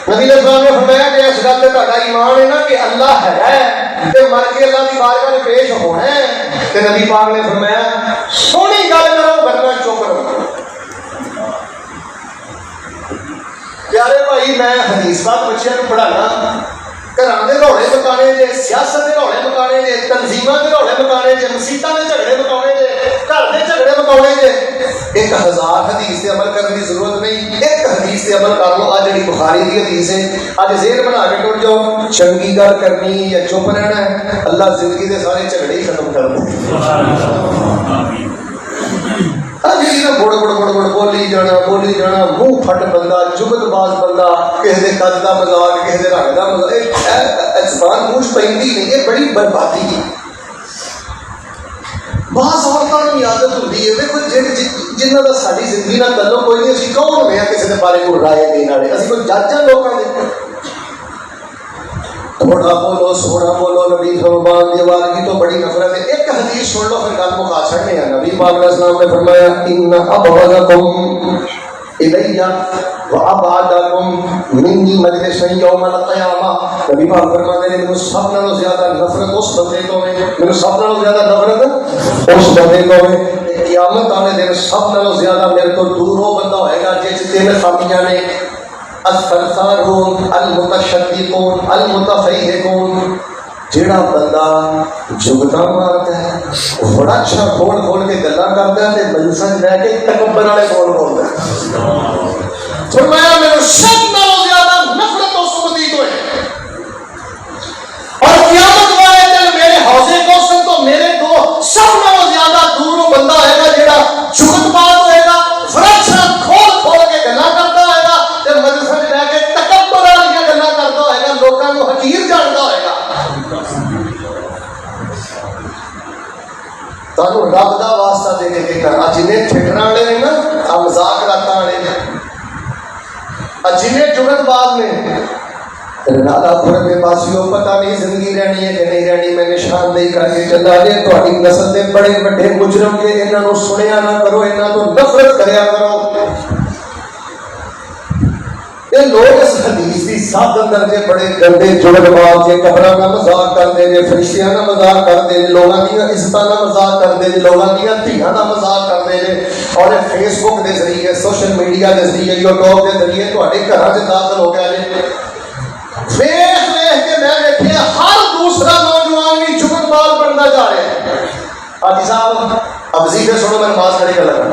نبی اسلام نے فرمایا کہ اس گل تے تہاڈا ایمان ہے نا کہ اللہ ہے تے مر کے اللہ دی بارگاہ میں پیش ہونا ہے, تے نبی پاک نے فرمایا سونی گل کرو ورنہ چپ رہو. پیارے بھائی میں حدیث پاک بچیاں کو پڑھانا, گھراں دے روڑے مکانے جے, سیاست دے روڑے مکانے جے, تنظیماں دے روڑے مکانے جے, مسیتاں دے جھگڑے مکانے جے, گھر دے جھگڑے مکانے جے. 1000 حدیث تے عمل کرنے کی ضرورت نہیں, ایک حدیث تے عمل کر لو. آج جڑی بخاری دی حدیث ہے, اج ذہن بنا کے ٹر جاؤ, چنگی گل کرنی یا چپ رہنا ہے, اللہ زندگی دے سارے جھگڑے ہی ختم کر دے. بڑ بڑ بڑ بڑ بولی جانا منہ پھٹ بندہ, جگت باز بندہ, کسی دے قد دا مذاق, کسی دے رنگ دا مذاق, زبان منہ پہندی نہیں. یہ بڑی بربادی ہے. بعض عورتوں کی عادت ہوتی ہے, دیکھو جنہوں کا ساری زندگی نہ تعلق کوئی نہیں, اسی کون ہوئے ہیں کسی کے بارے کو رائے دینے والے, اسی کوئی جج ہیں لوگوں کے. تھوڑا بولو سونا بولو, نبی فرمان دی آوارگی تو بڑی نفرت ہے. ایک حدیث سن لو پھر گل مکا چھڑنے ہیں. نبی پاک علیہ السلام نے فرمایا ان ابغضکم الی وابعدکم منی مجلسا یوم القیامہ. نبی پاک فرماتے ہیں میرے سب نالوں زیادہ نفرت اس بندے کو ہے, میرے سب نالوں زیادہ نفرت اس بندے کو ہے, قیامت والے دن سب نالوں زیادہ میرے تو دور وہ بندہ ہوئے گا جس تین خامیاں نے, الثرثارون المتشدقون المتفیہقون. جیڑا بندہ جگتا مارتا ہے, بڑا اچھا کھول کھول کے گلا کرتا ہے, مجلساں رہ کے تکبر والے کھول بولتا ہے. فرمایا میرے سب نالوں زیادہ نفرت اس بندی کو ہے, اور قیامت والے دن میرے حوضے کوثر تو میرے دو سب نالوں زیادہ دوروں بندہ ہے گا جیڑا جگت باز ہوئے گا, بڑا اچھا کھول کھول کے گلا کرتا ہے گا, تے مجلساں رہ کے تکبر والی گلا کرتا ہوئے گا, لوگوں کو حقیر جانتا ہوئے گا. تانوں رب دا واسطہ دے کے کہنا, جنہیں ٹھٹرا والے نے نا, مذاق راتا والے نے, جنہیں جگت باز نے, رالا پھر کے پاسیوں پتہ نہیں زندگی رہنی ہے کہ نہیں رہنی. میں نشاندہی کر کے چلا جے تہاڈی نسل دے بڑے بڑے مجرم کے, انہاں نوں سنیا نہ کرو, انہاں تو نفرت کریا کرو. یہ لوگ اس حدیث کی سات اندر کے بڑے گندے جڑ باز کے قبراں کا مذاق کرتے ہیں, فرشتیاں کا مذاق کرتے ہیں, لوگوں کی عزتاں کا مذاق کرتے ہیں, لوگوں کی دھیاں کا مذاق کرتے ہیں, اور فیس بک کے ذریعے, سوشل میڈیا کے ذریعے, یوٹیوب کے ذریعے تھوڑے گھراں سے داخل ہو گیا ہے. ویکھ ویکھ کے میں دیکھے ہر دوسرا نوجوان بھی جگت باز بنتا جا رہا ہے. حاجی صاحب اب وظیفے سنو, میں نماز کھڑی کر لگا.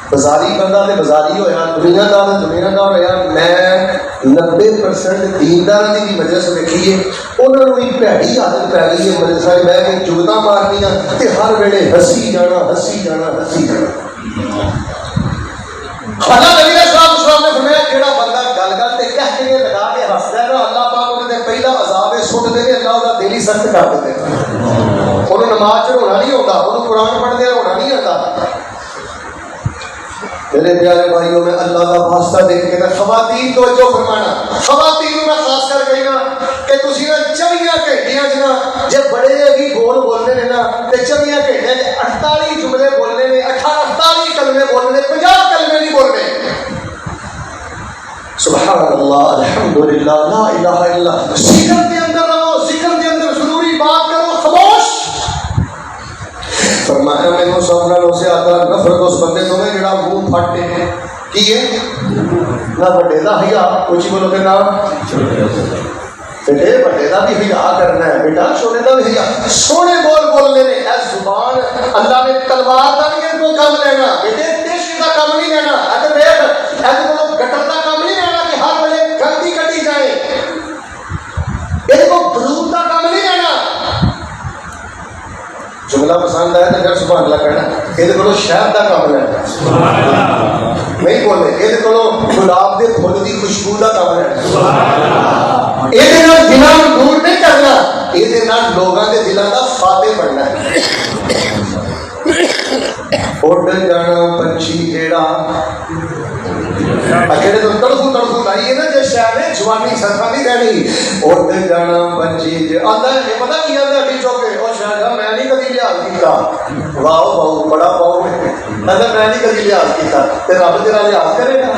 بازاری بندہ تے بازاری ہویا, دنیا دار تے دنیا دار ہویا. میں 90% دیندار دی مجلس ویکھی ہے, انہاں نوں ایک بھڑی عادت پی گئی ہے مجلساں وچ بیٹھ کے جگتاں مارنیاں تے ہر ویلے ہسی جانا. خدا نبی صاحب نے فرمایا جیڑا بندہ گل گل تے کہہ کے لگا کے ہسدا ہے نا, اللہ پاک اونوں دے پہلا عذاب سٹ دے نے, اللہ دا دل ہی سخت کر دیندا ہے. اونوں نماز چ ہونا نہیں ہوندا, اونوں قرآن پڑھدے ہونا نہیں آتا. میرے پیارے بھائیوں, میں اللہ کا واسطہ دیکھ کے خواتین توجہ فرمانا, خواتین میں خاص کر کہنا کہ تسی نا 24 گھنٹیاں نا جے بڑے بھی بول بولنے نے نا, تے 24 گھنٹے 48 جملے بولنے نے, 48 کلمے بولنے, 50 کلمے نہیں بولنے. سبحان اللہ, الحمدللہ, لا الہ الا اللہ. ذکر کے اندر رہو, ذکر کے اندر ضروری بات کرو, خاموش. فرمایا میں سب نالوں سے آتا نفرت اس بندے تو میں جڑا منہ پھٹ دے کی ہے نہ بڑے دا حیا, کچھ بولو کہ نہ بیٹے بڑے دا بھی حیا کرنا ہے, بیٹا چھوٹے دا بھی حیا. سونے بول بولنے نے, اے زبان اللہ نے تلوار دا نہیں کوئی کام لینا, بیٹے تیش دا کام نہیں لینا, اگر دیکھ اے کو گٹر دا کام نہیں لینا کہ ہر ویلے گندی کٹی جائے, اے کو برود دا کام نہیں لینا. جملہ پسند آیا تو پھر سبحان اللہ کہنا. یہ کو شہد کا کام لینا, نہیں بولے. یہ کو گلاب کے پھول کی خوشبو کا کام لینا, یہ دنوں دور نہیں کرنا. یہ لوگوں کے دلوں کا فاتح بننا ہے. اڈ جانا پنچھی جیڑا اکیلے تو تڑفو تڑفو لائی نا جس شہر میں جوانی سرکا نہیں رہنی. اڈ جانا پنچھی آتا ہے پتا کی آتا ہے چوکے اور شاید میں نہیں کبھی لحاظ کیا. واہ باؤ بڑا باؤ میں نہیں کبھی لحاظ کیا. رب تیرا لحاظ کرے گا.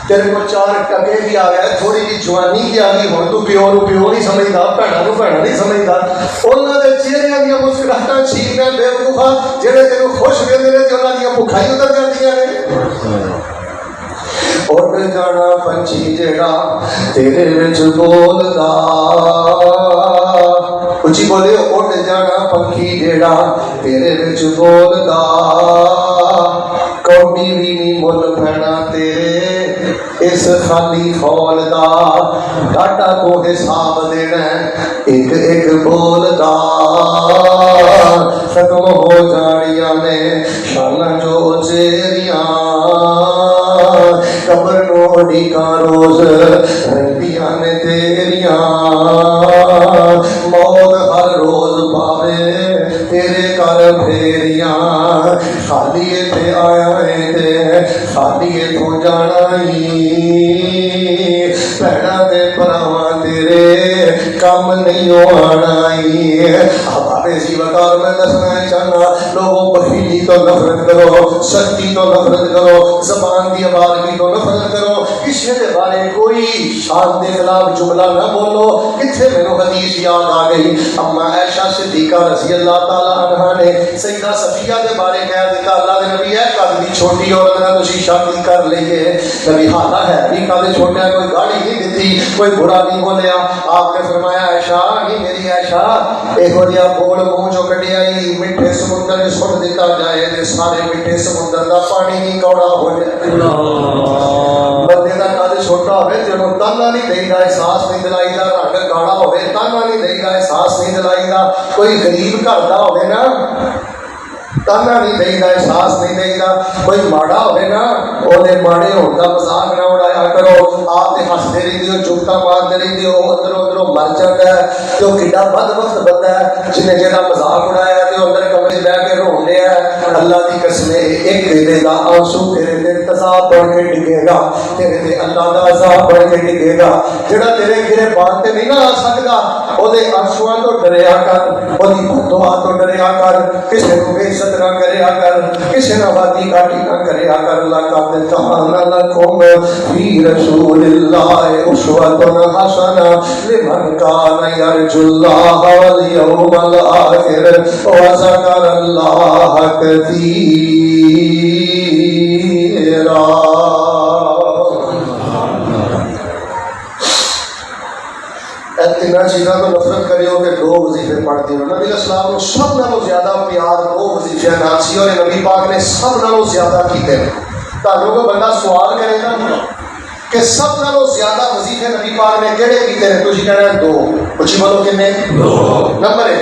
تیرے کو 4 ٹکے بھی آ گئے, تھوڑی جی جوانی بھی آ گئی, ہوں تو پیو نو پیو نہیں سمجھتا, بھڑا نو بھڑا نہیں سمجھتا. انہوں نے چہرے دیا مسکراہٹاں چھین بے وقوفا جہے تینوں خوش ویندے نے تے انہاں دیاں بھکھاں اتر جاندیاں نے. اڈ جانا پنچھی جیڑا تیرے وچ بولدا, اچھی بولے اڈ جانا پنچھی جیڑا تیرے وچ بولدا, کوڈی بھی نہیں مل پینا تیرے اس خالی خول دا, ڈاٹا کو حساب دینا ایک ایک بول دا. ختم ہو جانیاں نے شاناں جو چیریاں, قبر نو ڈیکاں روز رہندیاں نے تیریاں. موت ہر روز پاوے تیرے کر پھیریاں, خالی تے آیا ہے تے خالی تو جانا ہی. بھڑا دے پراواں تیرے کم نہیں آنا ہی. ہمارے سی وقار میں دسنا چاہنا لوگوں بخیلی تو نفرت کرو, سختی تو نفرت کرو, زبان دی آبادگی تو نفرت کرو, کسی کے بارے کوئی شان کے خلاف جملہ نہ بولو. کتنے میرے حدیث یاد آ گئی, اما عائشہ صدیقہ رضی اللہ تعالی عنہا نے سیدہ صفیہ کے بارے کہہ دیتا اللہ کے نبی ہے قد دی چھوٹی عورت نہ تسی شادی کر لئیے. نبی حالہ ہے بھی قد چھوٹا ہے, کوئی گاڑی نہیں دیتی, کوئی برا نہیں بولیا. آپ نے فرمایا عائشہ نہیں میری عائشہ ایک ہو جیا بول منہ جو کٹی آئی میٹھے سمندر میں سٹ دیتا جائے تے سارے میٹھے سمندر دا پانی نہیں کوڑا ہو جائے. بندے دا قد چھوٹا ہوئے تے انہوں تانا نہیں دے گا, احساس نہیں دلائی دا. رنگ گاڑا ہوئے تانا نہیں دے گا, احساس نہیں دلائی دا. کوئی غریب گھر دا ہوئے نا تانا نہیں دے گا, احساس نہیں دے گا. کوئی ماڑا ہوئے نا اونے ماڑے ہوتا مذاق نہ اڑایا کرو. آپ تے ہستے رہی دیو, چوکا مارتے رہی دیو, اندروں اندروں مر جاتا ہے. تو کڈا بد وقت بندہ ہے جنہیں جہاں مذاق اڑایا تے اندر کمرے بہ کے رو لیا ہے. اللہ دی قسم ایک دے گا آنسو تیرے تے تذاب بڑھ کے ڈگے گا, تیرے تے اللہ دا عذاب بڑھ کے ڈگے گا. جڑا تیرے گھرے بان تے نہیں نہ آ سکدا اودے آنسواں تو ڈریا کر, اودی بددعا تو ڈریا کر, کسے نو بے عزت نہ کریا کر, کسے نہ وادی گاٹی نہ کریا کر. اللہ کا کہانا لکم فی رسول اللہ اسوۃ حسنہ لمن کان یرجو اللہ والیوم الآخر وذکر اللہ کثیرا. تینا چیزاں تو نفرت کریو کہ 2 وظیفے پڑھتے ہو. نبی اسلام کو سب نالوں زیادہ پیار 2 وظیفے نال سی, اور نبی پاک نے سب نالوں زیادہ کیتے. تانوں کو بندہ سوال کرے نا کہ سب نالوں زیادہ وظیفے نبی پاک نے کہڑے کیتے ہیں, تسی کہنا 2. اچھی بولو کنے 2. نمبر 1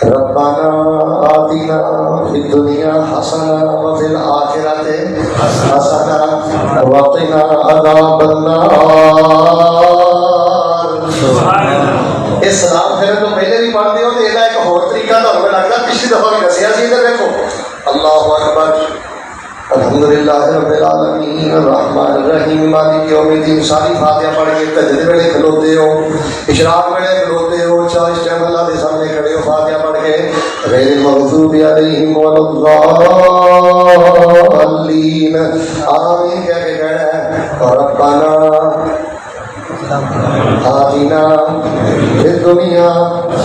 ربنا آتنا فی الدنیا حسنہ وفی الآخرۃ حسنہ وقنا عذاب النار. اس سلام پھر تو پہلے بھی پڑھتے ہو تو یہ ایک اور طریقہ تو ہمیں لگتا پچھلی دفعہ بھی دسیا سی. ادھر دیکھو اللہ اکبر الحمدللہ رب العالمین الرحمن الرحیم مالک یوم الدین. ساری فاتحہ پڑھ کے تہجد ویلے کھلوتے ہو, اشراق ویلے کھلوتے ہو, چاہ اس ٹائم اللہ کے سامنے کھڑے ہو فاتحہ پڑھ کے غیر المغضوب علیہم ولا الضالین آمین کہہ کے کہنا ہے. ربنا آتنا فی الدنیا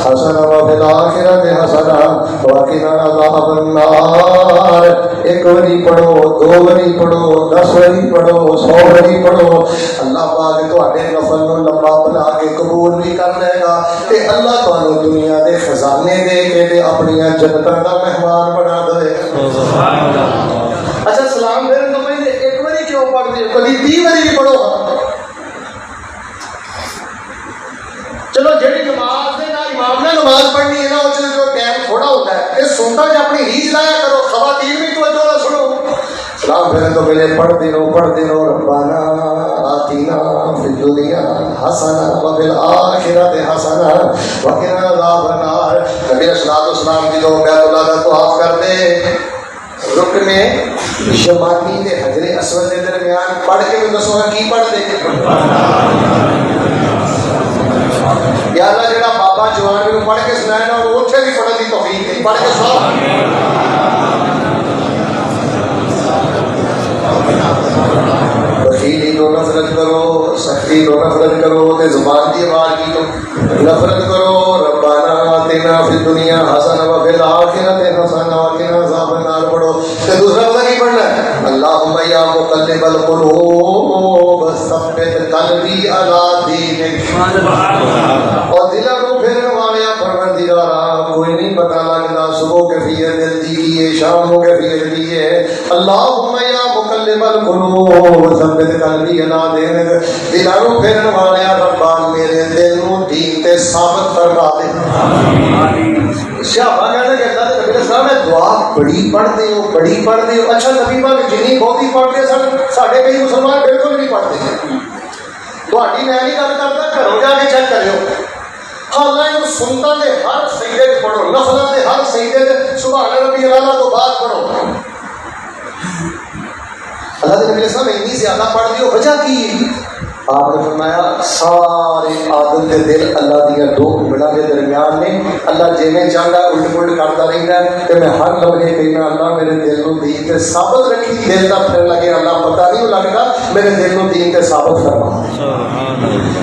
حسنہ وفی الآخرۃ حسنہ وقنا عذاب النار. 1 واری پڑھو, 2 واری پڑھو, 10 واری پڑھو, 100 واری پڑھو. اللہ پاک تہاڈے نفل نو لمبا بنا کے قبول بھی کر لے گا تے اللہ تانوں دنیا دے خزانے دے کے تے اپنی جنتاں دا مہمان بنا دے. سبحان اللہ. اچھا سلام پھرن تو پہلے 1 واری کیوں پڑھدے ہو, کبھی 20 واری بھی پڑھو. چلو جڑی نماز دے نا امام نے نماز پڑھنی ہے نا اس جو ٹائم تھوڑا ہوتا ہے, یہ سنتا جی اپنی ریج لایا کرو. خواتین بھی توجہ نہ سنو. سلام پھر تو پہلے پڑھتے رہو ربنا آتنا فی الدنیا حسنہ وفی الآخرۃ حسنہ وقنا عذاب النار۔ نبی علیہ الصلوۃ والسلام کی جو بیت اللہ کا طواف کرتے رکن یمانی دے حجر اسود کے درمیان پڑھ کے بھی دسو کی پڑھتے یا اللہ جڑا بابا جوان میں پڑھ کے سنایا نا اور اتنے بھی پڑھنے کی توفیق دی پڑھ کے سنا بخیلی تو نفرت کرو، سختی تو نفرت کرو، تے زبان دی آواز کی تو نفرت کرو۔ ربنا آتنا فی الدنیا حسنہ وفی الآخرۃ حسنہ وقنا عذاب النار پڑھو۔ تے دوسرا پتہ کی پڑھنا ہے؟ اللہم یا مقلب القلوب ثبت قلبی علی دینک۔ اور دلوں کو پھیرنے والے پروردگارا کوئی نہیں پتہ لگتا صبح کیفیت دل دی ہے شام کو کیفیت دی ہے۔ اللہم یا مقلب القلوب ثبت قلبی علی دینک، دلوں کو پھیرنے والے ربا میرے دل کو دین تے ثابت فرما دے۔ صحابہ کہنے کہ اللہ کے نبی صاحب نے دعا بڑی پڑھتے ہو بڑی پڑھتے ہو۔ اچھا نبی پاک جنی بہت ہی پڑھتے سن ساڈے کئی مسلمان بالکل نہیں پڑھتے تھے۔ تہاڈی میں نہیں گل کرتا، گھروں جا کے چیک کریو اللہ سنتا نے ہر سجدے پڑھو، نفلت کے ہر سجدے سبحان ربی الاعلیٰ تو بعد پڑھو۔ اللہ کے نبی صاحب نے اتنی زیادہ پڑھ دی، وجہ کی؟ آپ نے فرمایا سارے آدم کے دل اللہ دیا دو انگڑوں کے درمیان نے، اللہ جیویں چاہتا الٹ پلٹ کرتا رہتا ہے کہ میں ہر لمحے کہنا اللہ میرے دل کو دین تے ثابت رکھی، دل کا پھر لگے اللہ پتہ نہیں لگتا میرے دل کو دین تے ثابت فرما۔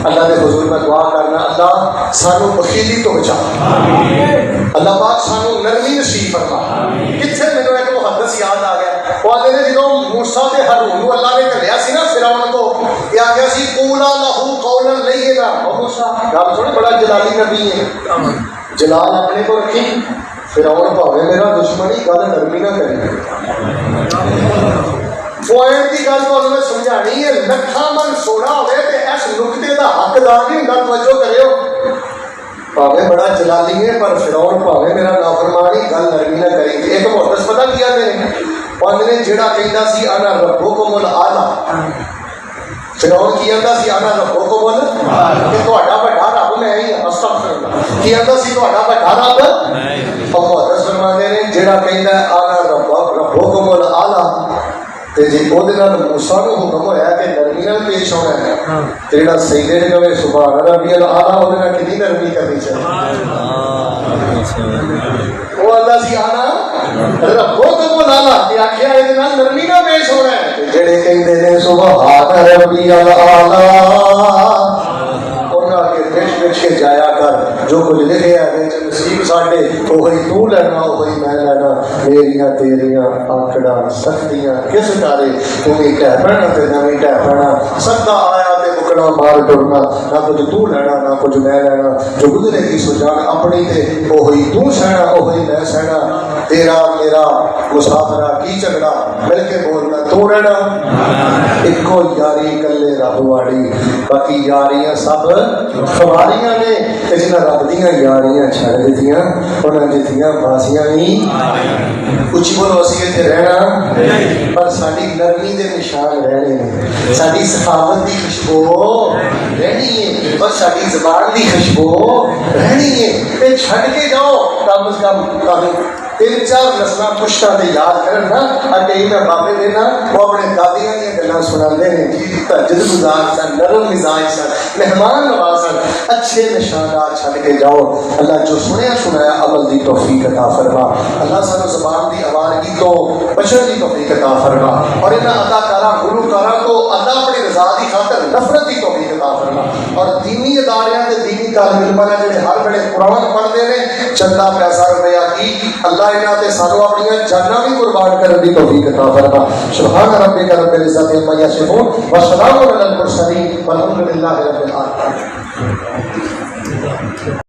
اللہ کے حضور میں دعا کرنا اللہ سانو بخیلی تو بچا، اللہ پاک سانو نرمی نصیب فرما۔ کتنے میرے ایک محدث یاد آ گیا، وہ آتے نے جدوں موسیٰ تے ہارون کو اللہ نے گھلیا سی نا فرعون کو، یہ آ گیا سی قولا لہو قولا لینا۔ موسیٰ گل سن بڑا جلالی نبی ہے، جلال اپنے کو رکھی، فرعون بھاوے میرا دشمنی گل نرمی نہ کری۔ پوائنٹ کی گل تو میں سمجھانی ہے، لکھاں من سونا ہوئے تے اس نقطے دا حقدار نہیں ہوندا، توجہ کریو۔ بھاوے بڑا جلالی ہے پر فرعون بھاوے میرا نافرمانی گل نرمی نہ کری۔ ایک محدث پتہ کیا میرے پانچ نے جڑا کہندا سی انا ربکم الاعلی، فرعون کی آندا سی انا ربکم الاعلی کہ تہاڈا بڑا رب میں ہی استغفر اللہ، کی آندا سی تہاڈا بڑا رب اور محدث فرماتے نے جڑا کہندا انا ربکم الاعلی تے جی او دے نال موسیٰ نوں حکم ہویا کہ نرمی نال پیش ہونا ہے، تے جڑا سجدے نے کہے سبحان ربی الاعلی او دے نال کتنی نرمی کرنی چاہیے۔ وہ اللہ سی انا ربکم الاعلی تے آکھیا اے دے نال نرمی نال پیش ہونا ہے، جڑے کہندے نے سبحان ربی الاعلی انہاں کے پیچھے جایا کر جو کچھ لکھے ہے نصیب ساڈے وہی تو لینا وہی میں لینا، میریاں تیریاں آکڑاں سختیاں کس کارے تمہیں ٹہ پہنا تے نویں ٹہ پہنا، سدا آیا تے مکڑا مار ٹرنا، نہ کچھ تو لینا نہ کچھ میں لینا، جو گزرے گی سو جان اپنی تے وہی تو سہنا وہی میں سہنا، تیرا میرا مسافرہ کی جھگڑا مل کے بولنا تو رہنا، ایکو یاری کلے رب والی، باقی یاریاں سب خواریاں نے، تے جنہاں رب دیاں یاریاں چھڑ دتیاں انہاں دتیاں باسیاں نہیں۔ اچھی بولو اسی اتنے رہنا پر ساری نرمی دے نشان رہنے ہیں، ساری سخاوت دی خوشبو رہنی ہے اور ساری زبان دی خوشبو رہنی ہے، تے چھڑ کے جاؤ کم از کم تین چار نسلاں پشتاں تے یاد کرن نا اگے میں بابے دے نا وہ اپنے دادیاں دی گلاں سناندے نے جی تہجد گزار سن، نرم مزاج سن، مہمان نواز سن، اچھے نشانات چھڈ کے جاؤ۔ اللہ جو سنیا سنایا عمل دی توفیق عطا فرما، اللہ سانو زبان دی آوارگی تو بچن دی توفیق عطا فرما، اور انہاں اداکاراں گلوکاراں کو اللہ اپنی رضا دی خاطر نفرت دی توفیق عطا فرما، اور دینی اداریاں تے دینی طالب علماں جڑے ہر ویلے قرآن پڑھدے نے چندہ پیسہ روپیہ کی اللہ انہاں تے سانو اپنی جاناں بھی قربان کرن دی توفیق عطا فرما۔ سبحان ربک رب العزت عما یصفون وسلام علی المرسلین والحمد للہ رب العالمین۔